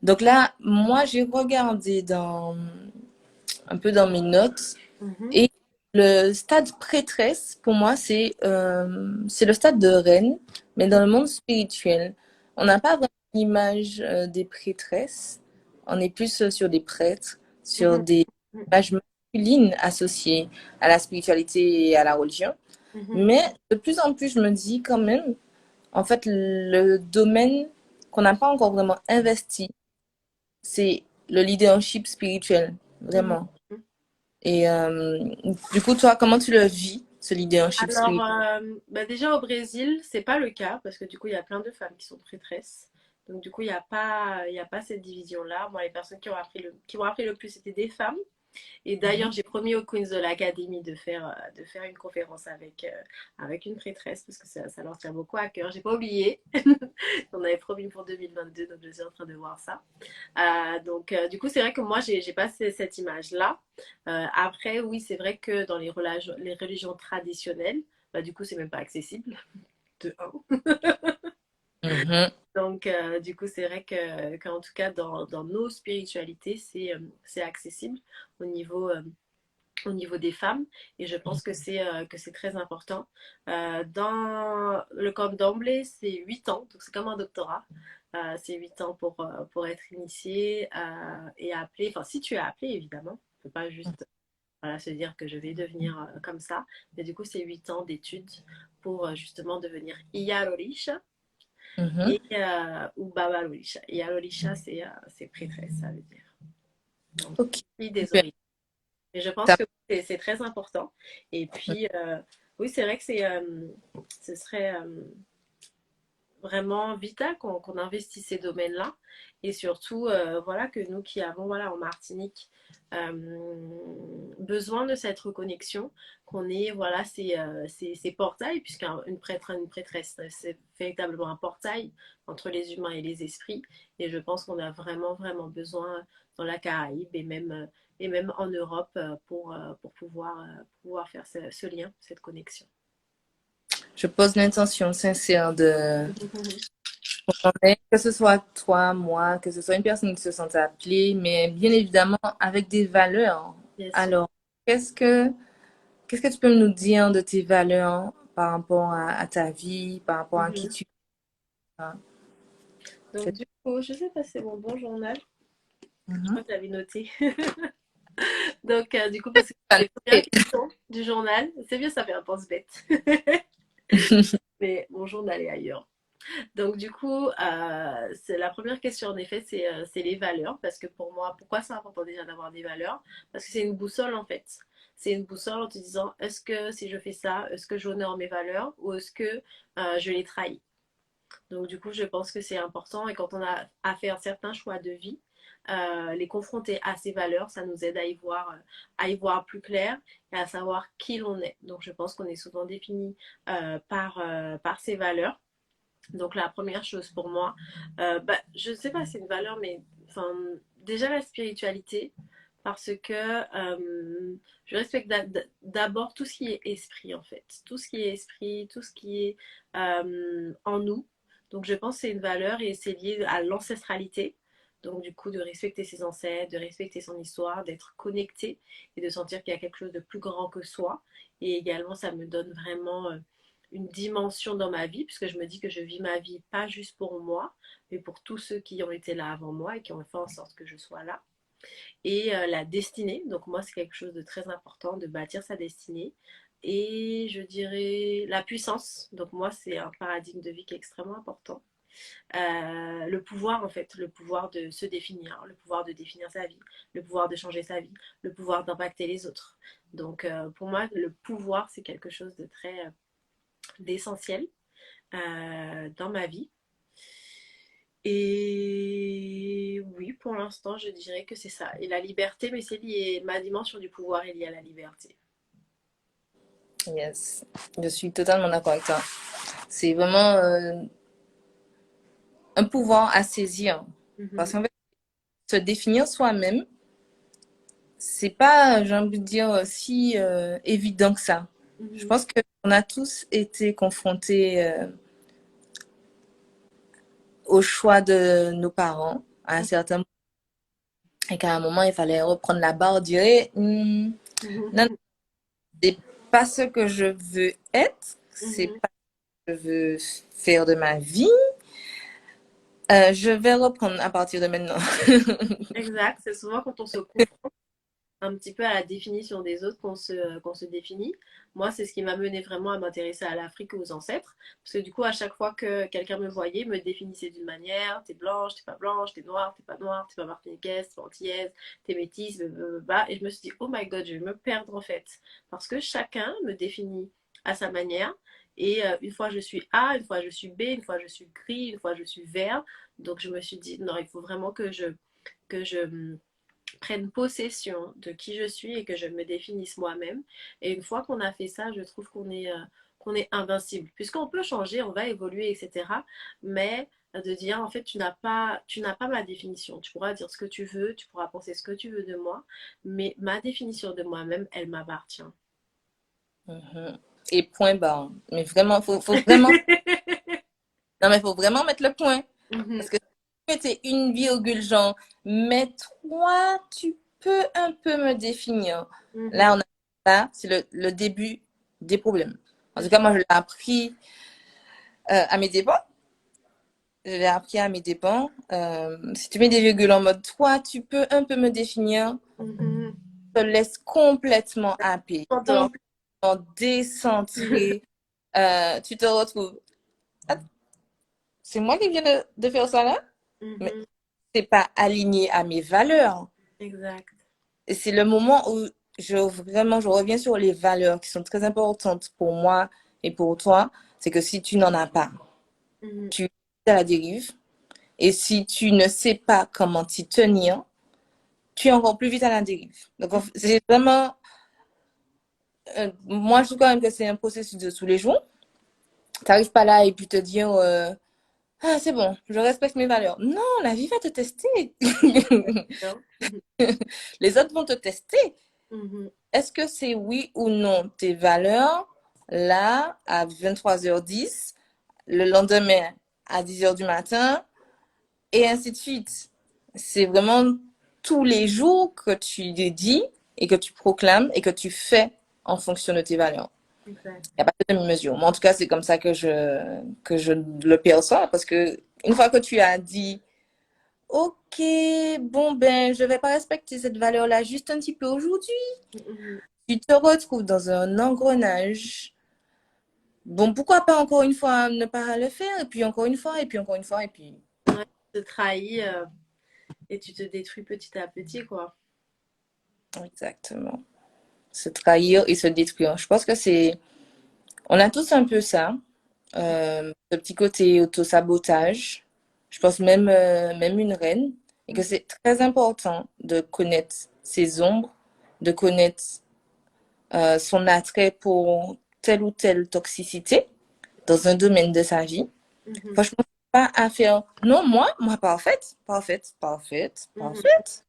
Donc là, moi, j'ai regardé un peu dans mes notes Mhm, et le stade prêtresse, pour moi, c'est le stade de reine, mais dans le monde spirituel. On n'a pas vraiment l'image des prêtresses. On est plus sur des prêtres, sur mhm, des images masculines associées à la spiritualité et à la religion. mhm, Mais de plus en plus, je me dis quand même, en fait, le domaine qu'on n'a pas encore vraiment investi, c'est le leadership spirituel, mhm, vraiment. mhm. Et du coup, toi, comment tu le vis, ce leadership Alors, spirituel? bah déjà au Brésil, c'est pas le cas parce que du coup, il y a plein de femmes qui sont prêtresses. Donc, du coup, il y a pas cette division-là. Moi, les personnes qui m'ont appris le plus, c'était des femmes. Et d'ailleurs, j'ai promis aux Queens de l'Académie de faire une conférence avec une prêtresse parce que ça leur tient beaucoup à cœur. J'ai pas oublié. On avait promis pour 2022, donc je suis en train de voir ça. Du coup, c'est vrai que moi, j'ai pas cette image-là. Après, oui, c'est vrai que dans les religions traditionnelles, bah, du coup, c'est même pas accessible, de un. Mhm. Donc, du coup, c'est vrai qu'en tout cas, dans nos spiritualités, c'est accessible au niveau, euh, au niveau des femmes. Et je pense que c'est très important. Dans le camp d'emblée, c'est 8 ans, donc c'est comme un doctorat. C'est 8 ans pour être initié et appelé. Enfin, si tu es appelé, évidemment. On ne peut pas juste voilà, se dire que je vais devenir comme ça. Mais du coup, c'est 8 ans d'études pour justement devenir Iyarorisha Mhm. ou Babarorisha. Iyarorisha, c'est prêtresse, ça veut dire. Donc, Ok, fille des super. origines. Et je pense Ça- que c'est très important. Et puis, oui, c'est vrai que ce serait vraiment vital qu'on investisse ces domaines-là. Et surtout, voilà, que nous qui avons, voilà, en Martinique, besoin de cette reconnexion, qu'on ait, voilà, ces portails, une prêtresse, c'est véritablement un portail entre les humains et les esprits. Et je pense qu'on a vraiment, vraiment besoin dans la Caraïbe et même en Europe pour pouvoir faire ce lien, cette connexion. Je pose l'intention sincère de que ce soit toi, moi, que ce soit une personne qui se sente appelée, mais bien évidemment avec des valeurs. Bien sûr. Alors, qu'est-ce que qu'est-ce que tu peux nous dire de tes valeurs par rapport à ta vie, par rapport à qui Mhm. tu es? Donc, du coup, je sais pas si c'est mon bon journal. Je Mhm. crois que j'avais noté. Donc, du coup, parce que c'est les premières questions du journal. C'est bien, ça fait un pense-bête. Mais mon journal est ailleurs. Donc, du coup, c'est la première question, en effet, c'est les valeurs. Parce que pour moi, pourquoi c'est important déjà d'avoir des valeurs? Parce que c'est une boussole, en fait. C'est une boussole en te disant, est-ce que si je fais ça, est-ce que j'honore mes valeurs ou est-ce que je les trahis? Donc, du coup, je pense que c'est important. Et quand on a à faire certains choix de vie, les confronter à ces valeurs, ça nous aide à y voir plus clair et à savoir qui l'on est. Donc, je pense qu'on est souvent défini par ces valeurs. Donc, la première chose pour moi, bah, je ne sais pas si c'est une valeur, mais enfin, déjà la spiritualité, parce que je respecte d'abord tout ce qui est esprit, en fait. Tout ce qui est esprit, tout ce qui est en nous. Donc, je pense que c'est une valeur et c'est lié à l'ancestralité. Donc, du coup, de respecter ses ancêtres, de respecter son histoire, d'être connecté et de sentir qu'il y a quelque chose de plus grand que soi. Et également, ça me donne vraiment une dimension dans ma vie, puisque je me dis que je vis ma vie pas juste pour moi, mais pour tous ceux qui ont été là avant moi et qui ont fait en sorte que je sois là. Et la destinée, donc moi c'est quelque chose de très important, de bâtir sa destinée. Et je dirais la puissance, donc moi c'est un paradigme de vie qui est extrêmement important. Le pouvoir en fait, le pouvoir de se définir, le pouvoir de définir sa vie, le pouvoir de changer sa vie, le pouvoir d'impacter les autres. Donc pour moi le pouvoir c'est quelque chose de très d'essentiel dans ma vie. Et oui, pour l'instant, je dirais que c'est ça. Et la liberté, mais c'est lié, ma dimension du pouvoir est liée à la liberté. Yes, je suis totalement d'accord avec toi. C'est vraiment un pouvoir à saisir. Parce Mhm, qu'en fait, se définir soi-même, c'est pas, j'ai envie de dire, si évident que ça. Je mhm, pense qu'on a tous été confrontés au choix de nos parents à un certain moment. Et qu'à un moment, il fallait reprendre la barre, dire, non, mhm, c'est pas ce que je veux être, c'est mhm. pas ce que je veux faire de ma vie. Je vais reprendre à partir de maintenant. Exact, c'est souvent quand on se confronte un petit peu à la définition des autres qu'on se définit. Moi, c'est ce qui m'a mené vraiment à m'intéresser à l'Afrique et aux ancêtres. Parce que du coup, à chaque fois que quelqu'un me voyait, me définissait d'une manière, t'es blanche, t'es pas blanche, t'es noire, t'es pas martiniquaise, t'es antillaise, t'es métisse, blablabla. Et je me suis dit, oh my god, je vais me perdre en fait. Parce que chacun me définit à sa manière. Et une fois je suis A, une fois je suis B, une fois je suis gris, une fois je suis vert. Donc je me suis dit, non, il faut vraiment que je prenne possession de qui je suis et que je me définisse moi-même. Et une fois qu'on a fait ça, je trouve qu'on est invincible. Puisqu'on peut changer, on va évoluer, etc. Mais de dire, en fait, tu n'as pas ma définition. Tu pourras dire ce que tu veux, tu pourras penser ce que tu veux de moi, mais ma définition de moi-même, elle m'appartient. Mhm. Et point barre. Mais vraiment, faut vraiment, non, mais faut vraiment mettre le point. Mhm, Parce que si tu mettais une virgule, genre, mais toi, tu peux un peu me définir. mhm, Là, là, c'est le début des problèmes. En c'est tout cas, ça. moi, je l'ai appris à mes dépens. Je l'ai appris à mes dépens. Si tu mets des virgules en mode toi, tu peux un peu me définir, Mhm. te laisse complètement happer, J'entends. complètement décentré. Tu te retrouves. Ah, c'est moi qui viens de faire ça là? Mais Mhm, c'est pas aligné à mes valeurs. exact. Et c'est le moment où je reviens sur les valeurs qui sont très importantes pour moi et pour toi. C'est que si tu n'en as pas, Mhm, tu es à la dérive. Et si tu ne sais pas comment t'y tenir, tu es encore plus vite à la dérive. Donc, c'est vraiment, moi, je trouve quand même que c'est un processus de tous les jours. Tu n'arrives pas là et puis te dire, ah, c'est bon, je respecte mes valeurs. Non, la vie va te tester. mhm, Les autres vont te tester. mhm, Est-ce que c'est oui ou non tes valeurs, là, à 23h10, le lendemain à 10h du matin, et ainsi de suite. C'est vraiment tous les jours que tu dis et que tu proclames et que tu fais en fonction de tes valeurs. exact. Il n'y a pas de demi-mesure. Moi, en tout cas, c'est comme ça que je le perçois parce que une fois que tu as dit, OK, bon, ben, je vais pas respecter cette valeur-là juste un petit peu aujourd'hui, Mhm. tu te retrouves dans un engrenage. Bon, pourquoi pas encore une fois ne pas le faire, et puis encore une fois, et puis encore une fois, et puis. Ouais, tu te trahis et tu te détruis petit à petit, quoi. Exactement. Se trahir et se détruire. Je pense que c'est. On a tous un peu ça, ce petit côté auto-sabotage. Je pense même une reine. Et que c'est très important de connaître ses ombres, de connaître son attrait pour telle ou telle toxicité dans un domaine de sa vie. Mhm, Franchement, pas à faire. Non, moi, parfaite, parfaite, parfaite, mhm. parfaite.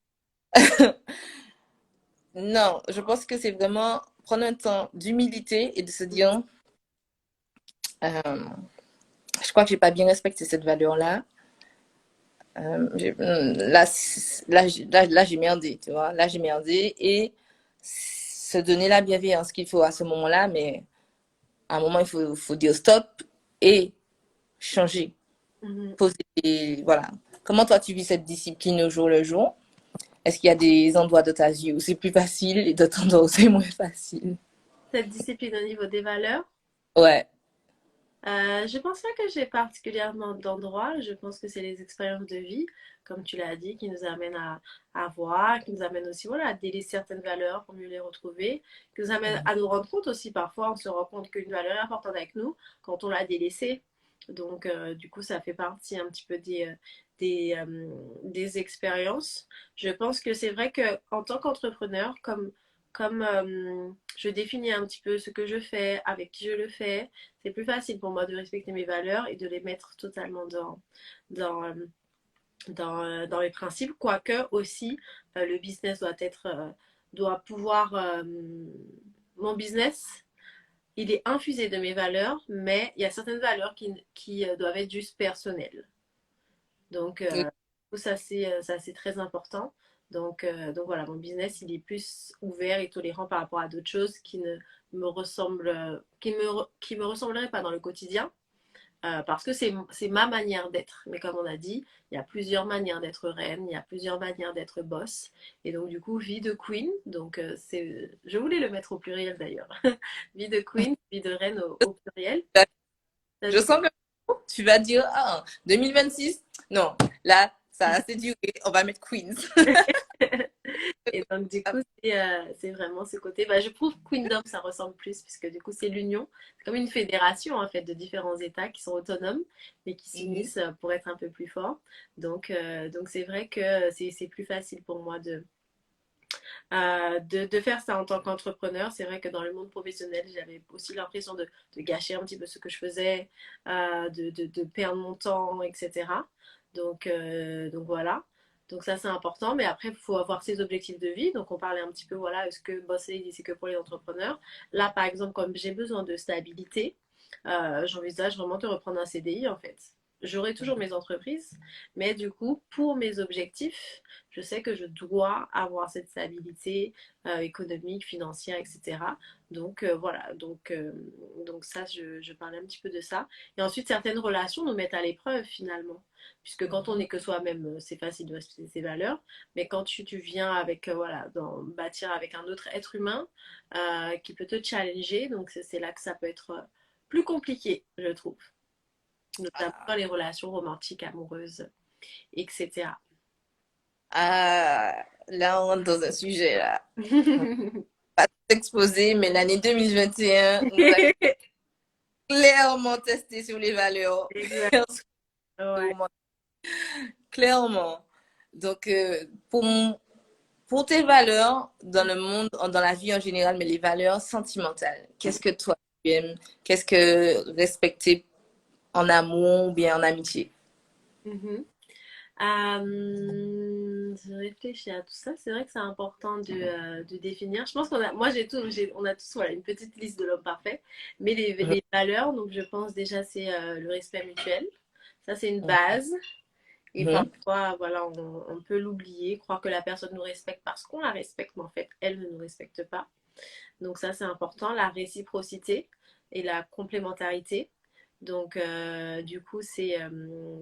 Non, je pense que c'est vraiment prendre un temps d'humilité et de se dire, euh, je crois que j'ai pas bien respecté cette valeur-là. Là, là, j'ai merdé, tu vois. Là, j'ai merdé et se donner la bienveillance qu'il faut à ce moment-là, mais À un moment, faut dire stop et changer. Mhm. Poser, voilà. Comment toi, tu vis cette discipline au jour le jour? Est-ce qu'il y a des endroits de ta vie où c'est plus facile et d'autres endroits où c'est moins facile? Cette discipline au niveau des valeurs. Ouais. Je pense pas que j'ai particulièrement d'endroits. Je pense que c'est les expériences de vie, comme tu l'as dit, qui nous amènent à voir, qui nous amènent aussi voilà, à délaisser certaines valeurs pour mieux les retrouver, qui nous amènent à nous rendre compte aussi parfois, on se rend compte qu'une valeur est importante avec nous quand on l'a délaissée. Donc, du coup, ça fait partie un petit peu des expériences. Je pense que c'est vrai qu'en tant qu'entrepreneur, comme je définis un petit peu ce que je fais, avec qui je le fais, c'est plus facile pour moi de respecter mes valeurs et de les mettre totalement dans, euh, dans les principes. Quoique aussi, le business doit pouvoir. Mon business, il est infusé de mes valeurs, mais il y a certaines valeurs qui doivent être juste personnelles. Donc, Oui. ça, c'est très important. Donc voilà, mon business, il est plus ouvert et tolérant par rapport à d'autres choses qui ne me ressemblent, qui me ressembleraient pas dans le quotidien. Parce que c'est ma manière d'être. Mais comme on a dit, il y a plusieurs manières d'être reine, il y a plusieurs manières d'être boss. Et donc, du coup, vie de queen. Donc, je voulais le mettre au pluriel d'ailleurs. Vie de queen, vie de reine au pluriel. Je sens que tu vas dire, ah, 2026, non, là, ça a assez duré, on va mettre Queens. Et donc, du coup, c'est vraiment ce côté. Bah, je trouve Queendom, ça ressemble plus, puisque du coup, c'est l'union. C'est comme une fédération, en fait, de différents États qui sont autonomes, mais qui Mhm. s'unissent pour être un peu plus forts. Donc c'est vrai que c'est plus facile pour moi de faire ça en tant qu'entrepreneur. C'est vrai que dans le monde professionnel, j'avais aussi l'impression de gâcher un petit peu ce que je faisais, de perdre mon temps, etc. Donc voilà. Donc ça, c'est important. Mais après, il faut avoir ses objectifs de vie. Donc on parlait un petit peu, voilà, est-ce que bosser, c'est que pour les entrepreneurs? Là, par exemple, comme j'ai besoin de stabilité, j'envisage vraiment de reprendre un CDI, en fait. J'aurai toujours mes entreprises, mais du coup, pour mes objectifs, je sais que je dois avoir cette stabilité économique, financière, etc. Voilà, donc ça, je parlais un petit peu de ça. Et ensuite, certaines relations nous mettent à l'épreuve finalement, puisque quand on n'est que soi-même, c'est facile de respecter ses valeurs, mais quand tu viens avec, voilà, bâtir avec un autre être humain qui peut te challenger, donc c'est là que ça peut être plus compliqué, je trouve, notamment dans les relations romantiques, amoureuses, etc. Ah, là, on rentre dans un sujet, là. Pas tout exposé, mais l'année 2021 nous a clairement testé sur les valeurs. Exact. Ouais. Clairement. Donc, pour tes valeurs dans le monde, dans la vie en général, mais les valeurs sentimentales, qu'est-ce que toi tu aimes? Qu'est-ce que respecter en amour ou bien en amitié? Mhm. Je réfléchis à tout ça. C'est vrai que c'est important de définir. Je pense moi on a tous voilà, une petite liste de l'homme parfait. Mais Mhm, les valeurs, donc je pense déjà c'est le respect mutuel. Ça c'est une mhm, base. Et mhm. parfois, voilà, on peut l'oublier, croire que la personne nous respecte parce qu'on la respecte, mais en fait, elle ne nous respecte pas. Donc ça, c'est important. La réciprocité et la complémentarité. Donc, du coup,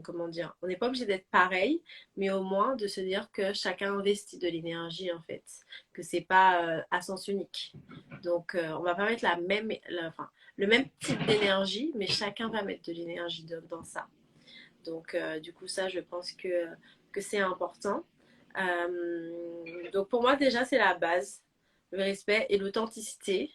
comment dire, on n'est pas obligé d'être pareil, mais au moins de se dire que chacun investit de l'énergie, en fait, que c'est pas à sens unique. Donc, on va pas mettre enfin, le même type d'énergie, mais chacun va mettre de l'énergie dans ça. Donc, du coup, ça, je pense que c'est important. Donc, pour moi, déjà, c'est la base, le respect et l'authenticité.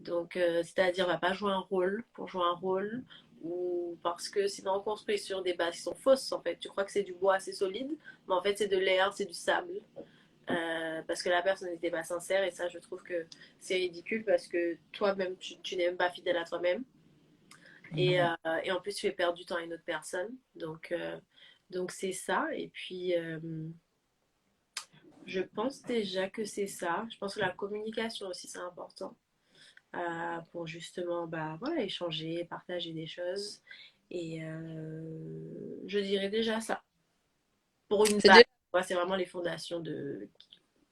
Donc, c'est-à-dire, on va pas jouer un rôle pour jouer un rôle, ou parce que sinon on construit sur des bases qui sont fausses, en fait. Tu crois que c'est du bois assez solide, mais en fait, c'est de l'air, c'est du sable. Parce que la personne n'était pas sincère, et ça, je trouve que c'est ridicule parce que toi-même, tu n'es même pas fidèle à toi-même. Et en plus, tu fais perdre du temps à une autre personne. Donc c'est ça. Et puis, je pense déjà que c'est ça. Je pense que la communication aussi, c'est important pour justement bah, voilà, échanger, partager des choses. Et je dirais déjà ça. Pour une C'est base, de... ouais, c'est vraiment les fondations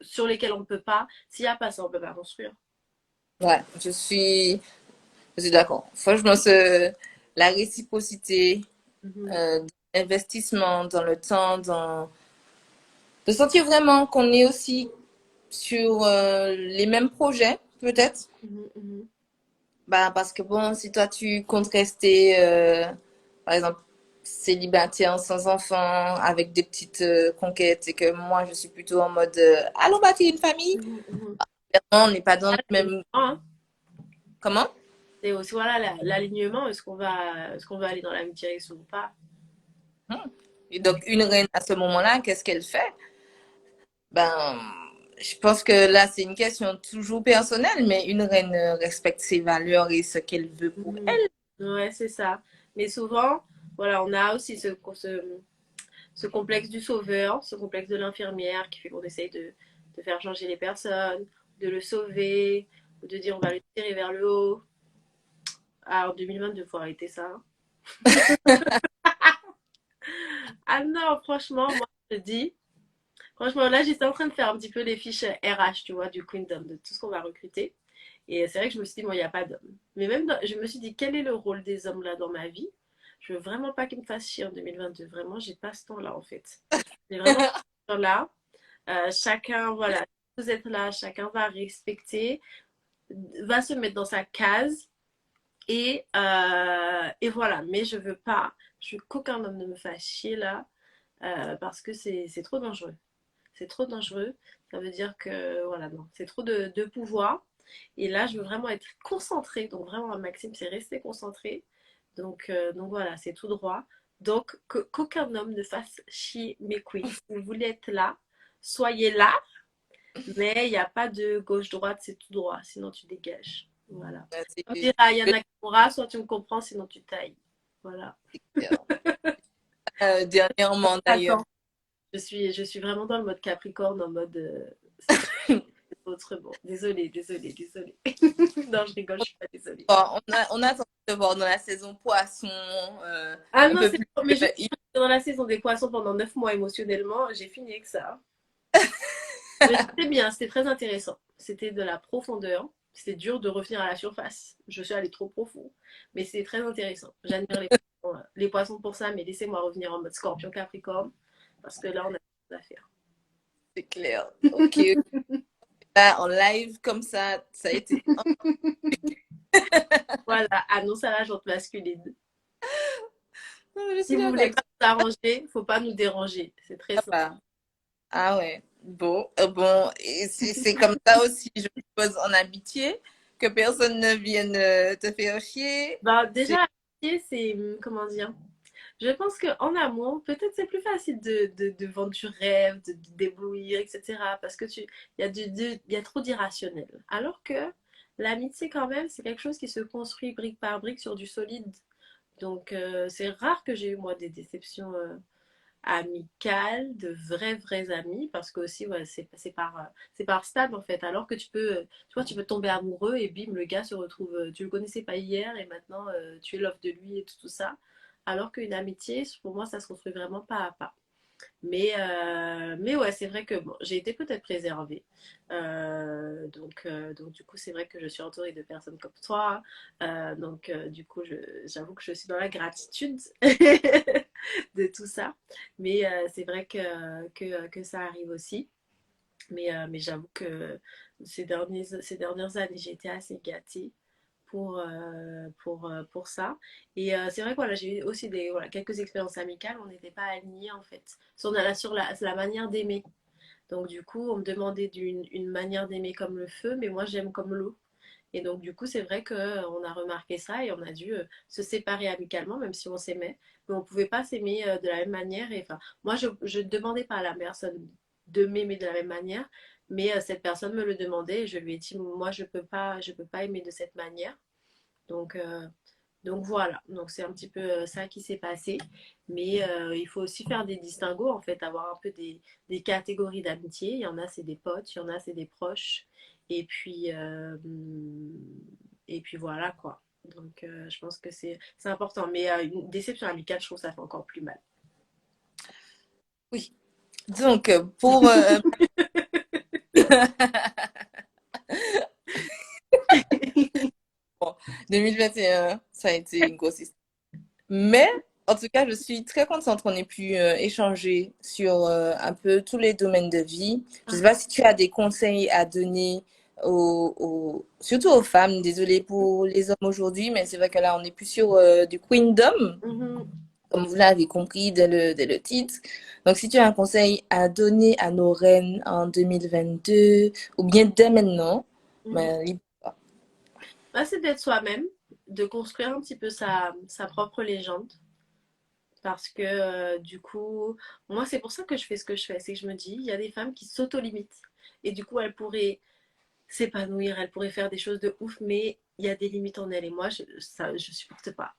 sur lesquelles on ne peut pas, s'il n'y a pas ça, on ne peut pas construire. Ouais, Je suis d'accord. Franchement, la réciprocité, Mhm, euh, l'investissement dans le temps, de sentir vraiment qu'on est aussi sur les mêmes projets, peut-être. mhm, mhm. Bah, parce que bon, si toi tu comptes rester, par exemple, célibataire sans enfant, avec des petites conquêtes, et que moi je suis plutôt en mode allons bâtir une famille, Mhm, mhm. on n'est pas dans le C'est même. hein. Comment? C'est aussi voilà l'alignement, est-ce qu'on va aller dans la même direction ou pas? Hmm. Et donc, une reine à ce moment-là, qu'est-ce qu'elle fait? Ben, je pense que là, c'est une question toujours personnelle, mais une reine respecte ses valeurs et ce qu'elle veut pour Mhm. elle. Ouais, c'est ça. Mais souvent, voilà, on a aussi ce complexe du sauveur, ce complexe de l'infirmière qui fait qu'on essaye de faire changer les personnes, de le sauver, ou de dire on va le tirer vers le haut. Ah, en 2022, il faut arrêter ça, hein. Ah non, franchement, moi, je dis, franchement, là, j'étais en train de faire un petit peu les fiches RH, tu vois, du Queendom, de tout ce qu'on va recruter. Et c'est vrai que je me suis dit, moi, il n'y a pas d'hommes. Mais même, je me suis dit, quel est le rôle des hommes là dans ma vie? Je veux vraiment pas qu'ils me fassent chier en 2022. Vraiment, j'ai pas ce temps-là, en fait. J'ai vraiment pas ce temps-là. Chacun, voilà, vous êtes là, chacun va respecter, va se mettre dans sa case. Et voilà, mais je veux qu'aucun homme ne me fasse chier là, parce que c'est trop dangereux. C'est trop dangereux. Ça veut dire que, voilà, non, c'est trop de pouvoir. Et là, je veux vraiment être concentrée. Donc, vraiment, Maxime, c'est rester concentré. Donc voilà, c'est tout droit. Donc, qu'aucun homme ne fasse chier mes queens. Si vous voulez être là, soyez là. Mais il n'y a pas de gauche-droite, c'est tout droit. Sinon, tu dégages. Voilà. Comme C'est- dira Yana Nakamura, soit tu me comprends, sinon tu tailles. Voilà. Dernièrement, d'ailleurs. Attends, je suis vraiment dans le mode Capricorne, en mode c'est autre bon. Désolée, désolée, désolée. Non, je rigole, je suis pas désolée. Bon, on a tenté de voir dans la saison poisson Ah un non, peu c'est plus. bon, mais juste dans la saison des poissons pendant 9 mois émotionnellement, j'ai fini avec ça. Mais c'était bien, c'était très intéressant. C'était de la profondeur. C'était dur de revenir à la surface. Je suis allée trop profond. Mais c'est très intéressant. J'admire les poissons pour ça, mais laissez-moi revenir en mode scorpion capricorne. Parce que là, on a des choses à faire. C'est clair. Ok. Là, en live, comme ça a été. Voilà, annonce à la jante masculine. Non, je Si suis vous d'accord voulez avec pas nous arranger, faut pas nous déranger. C'est très simple. ça. Ah ouais. Bon, bon, et c'est comme ça aussi, je suppose, en amitié, que personne ne vienne te faire chier. Bah, C'est déjà, c'est, comment dire, je pense qu'en amour, peut-être c'est plus facile de vendre du rêve, de déblouir, etc. Parce que il y a trop d'irrationnel. Alors que l'amitié, quand même, c'est quelque chose qui se construit brique par brique sur du solide. Donc, c'est rare que j'ai eu, moi, des déceptions amicales, de vrais amis. Parce que aussi, ouais, c'est par stade, en fait. Alors que tu vois, tu peux tomber amoureux et bim, le gars se retrouve, tu le connaissais pas hier et maintenant, tu es l'offre de lui et tout ça. Alors qu'une amitié, pour moi, ça se construit vraiment pas à pas. Mais ouais, c'est vrai que bon, j'ai été peut-être préservée. Donc, du coup, c'est vrai que je suis entourée de personnes comme toi. Du coup, j'avoue que je suis dans la gratitude de tout ça. Mais c'est vrai que ça arrive aussi. Mais j'avoue que ces dernières années, j'ai été assez gâtée pour ça. Et c'est vrai que voilà, j'ai eu aussi voilà, quelques expériences amicales, on n'était pas alignés en fait. Sur la manière d'aimer. Donc du coup, on me demandait une manière d'aimer comme le feu, mais moi j'aime comme l'eau. Et donc du coup, c'est vrai qu'on a remarqué ça et on a dû se séparer amicalement, même si on s'aimait. Mais on ne pouvait pas s'aimer de la même manière. Et enfin, moi, je ne demandais pas à la personne de m'aimer de la même manière, mais cette personne me le demandait et je lui ai dit, moi, je peux pas aimer de cette manière. Donc, euh, donc voilà, donc c'est un petit peu ça qui s'est passé. Mais il faut aussi faire des distinguos, en fait, avoir un peu des catégories d'amitié. Il y en a, c'est des potes, il y en a, c'est des proches. Et puis voilà quoi. Donc je pense que c'est important. Mais une déception amicale, je trouve que ça fait encore plus mal. oui. Donc, pour bon, 2021, ça a été une grosse histoire. Mais, en tout cas, je suis très contente qu'on ait pu échanger sur un peu tous les domaines de vie. Je ne sais pas si tu as des conseils à donner surtout aux femmes. Désolée pour les hommes aujourd'hui, mais c'est vrai que là, on est plus sur du queendom, Mhm, comme vous l'avez compris dès le titre. Donc, si tu as un conseil à donner à nos reines en 2022, ou bien dès maintenant, mhm. ben, libre. Bah, c'est d'être soi-même, de construire un petit peu sa propre légende. Parce que du coup, moi, c'est pour ça que je fais ce que je fais. C'est que je me dis, il y a des femmes qui s'auto-limitent. Et du coup, elles pourraient s'épanouir, elles pourraient faire des choses de ouf, mais il y a des limites en elles. Et moi, je supporte pas.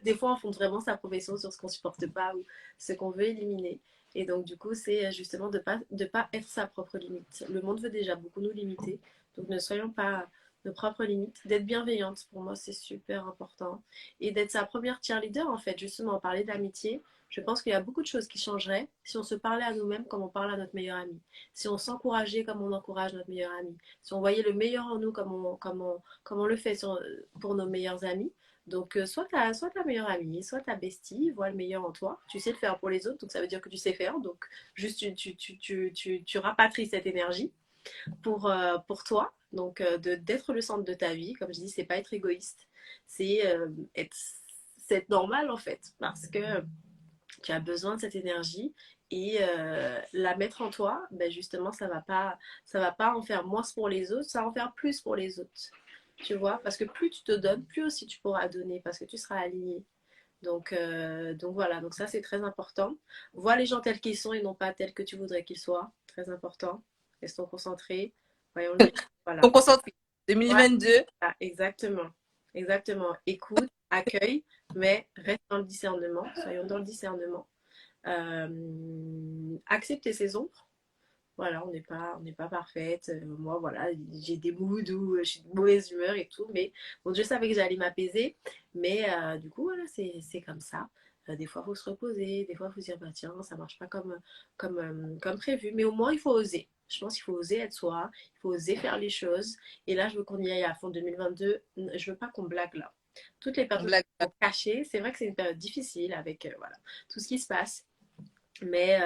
Des fois, on fonde vraiment sa profession sur ce qu'on supporte pas ou ce qu'on veut éliminer. Et donc, du coup, c'est justement de pas être sa propre limite. Le monde veut déjà beaucoup nous limiter. Donc, ne soyons pas nos propres limites. D'être bienveillante, pour moi, c'est super important. Et d'être sa première cheerleader, en fait, justement, parler d'amitié. Je pense qu'il y a beaucoup de choses qui changeraient si on se parlait à nous-mêmes comme on parle à notre meilleur ami. Si on s'encourageait comme on encourage notre meilleur ami. Si on voyait le meilleur en nous comme on le fait pour nos meilleurs amis. Donc, soit ta meilleure amie, soit ta bestie voit le meilleur en toi. Tu sais le faire pour les autres, donc ça veut dire que tu sais faire. Donc, juste tu rapatries cette énergie pour toi. Donc, d'être le centre de ta vie, comme je dis, c'est pas être égoïste, c'est c'est être normal en fait, parce que tu as besoin de cette énergie et la mettre en toi, ben justement, ça va pas en faire moins pour les autres, ça va en faire plus pour les autres. Tu vois, parce que plus tu te donnes, plus aussi tu pourras donner, parce que tu seras aligné. Donc voilà, donc ça c'est très important. Vois les gens tels qu'ils sont et non pas tels que tu voudrais qu'ils soient. Très important. Restons concentrés. Voyons le bien. Voilà. Donc, concentré. Ouais, 2022. ah, exactement. Exactement. Écoute, accueille, mais reste dans le discernement. Soyons dans le discernement. Accepter ses ombres. Voilà, on n'est pas parfaite. Moi, voilà, j'ai des moods où je suis de mauvaise humeur et tout, mais bon, je savais que j'allais m'apaiser. Mais du coup, voilà, c'est comme ça. Des fois, il faut se reposer, des fois, il faut se dire, bah tiens, ça marche pas comme prévu. Mais au moins, il faut oser. Je pense qu'il faut oser être soi, il faut oser faire les choses. Et là, je veux qu'on y aille à fond 2022. Je veux pas qu'on blague là. Toutes les On personnes qui blague pas. sont cachées, c'est vrai que c'est une période difficile avec voilà, tout ce qui se passe. Mais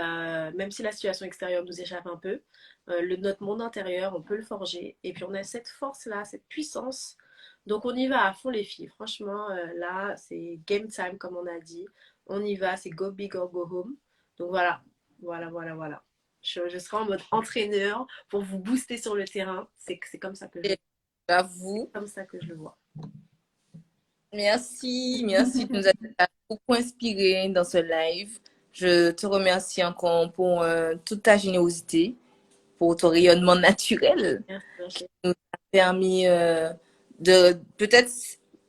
même si la situation extérieure nous échappe un peu, notre monde intérieur, on peut le forger. Et puis on a cette force-là, cette puissance. Donc on y va à fond les filles. Franchement, là, c'est game time, comme on a dit. On y va, c'est go big or go home. Donc voilà, voilà. Je serai en mode entraîneur pour vous booster sur le terrain. C'est comme ça que Et j'avoue. comme ça que je le vois. Merci. Tu nous as beaucoup inspiré dans ce live. Je te remercie encore pour toute ta générosité, pour ton rayonnement naturel Merci, ma qui chérie. nous a permis de, peut-être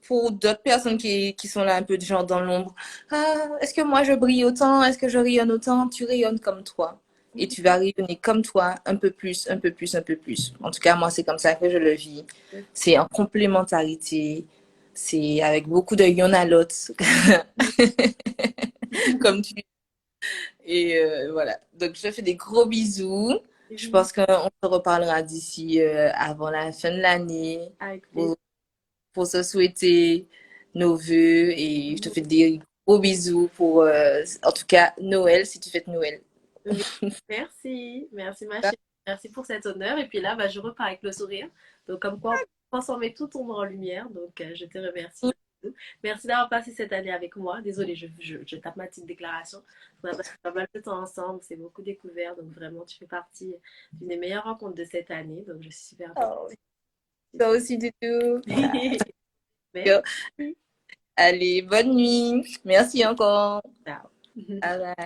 pour d'autres personnes qui sont là un peu de genre dans l'ombre, ah, est-ce que moi je brille autant? Est-ce que je rayonne autant? Tu rayonnes comme toi. Et tu vas rayonner comme toi, un peu plus, un peu plus, un peu plus. En tout cas, moi, c'est comme ça que je le vis. C'est en complémentarité. C'est avec beaucoup de y'en a l'autre, comme tu. Et voilà. Donc, je te fais des gros bisous. Je pense qu'on se reparlera d'ici avant la fin de l'année Avec plaisir. pour, pour se souhaiter nos vœux. Et je te fais des gros bisous pour, en tout cas, Noël, si tu fêtes Noël. Oui. Merci ma chérie. Merci pour cet honneur. Et puis là, bah, je repars avec le sourire. Donc, comme quoi, on peut transformer toute ombre en lumière. Donc, je te remercie. Merci d'avoir passé cette année avec moi. Désolée, je tape ma petite déclaration. On a passé pas mal de temps ensemble. C'est beaucoup découvert. Donc, vraiment, tu fais partie d'une des meilleures rencontres de cette année. Donc, je suis super Oh, toi aussi, du tout. contente. Merci. Allez, bonne nuit. Merci encore. Ciao. Bye bye.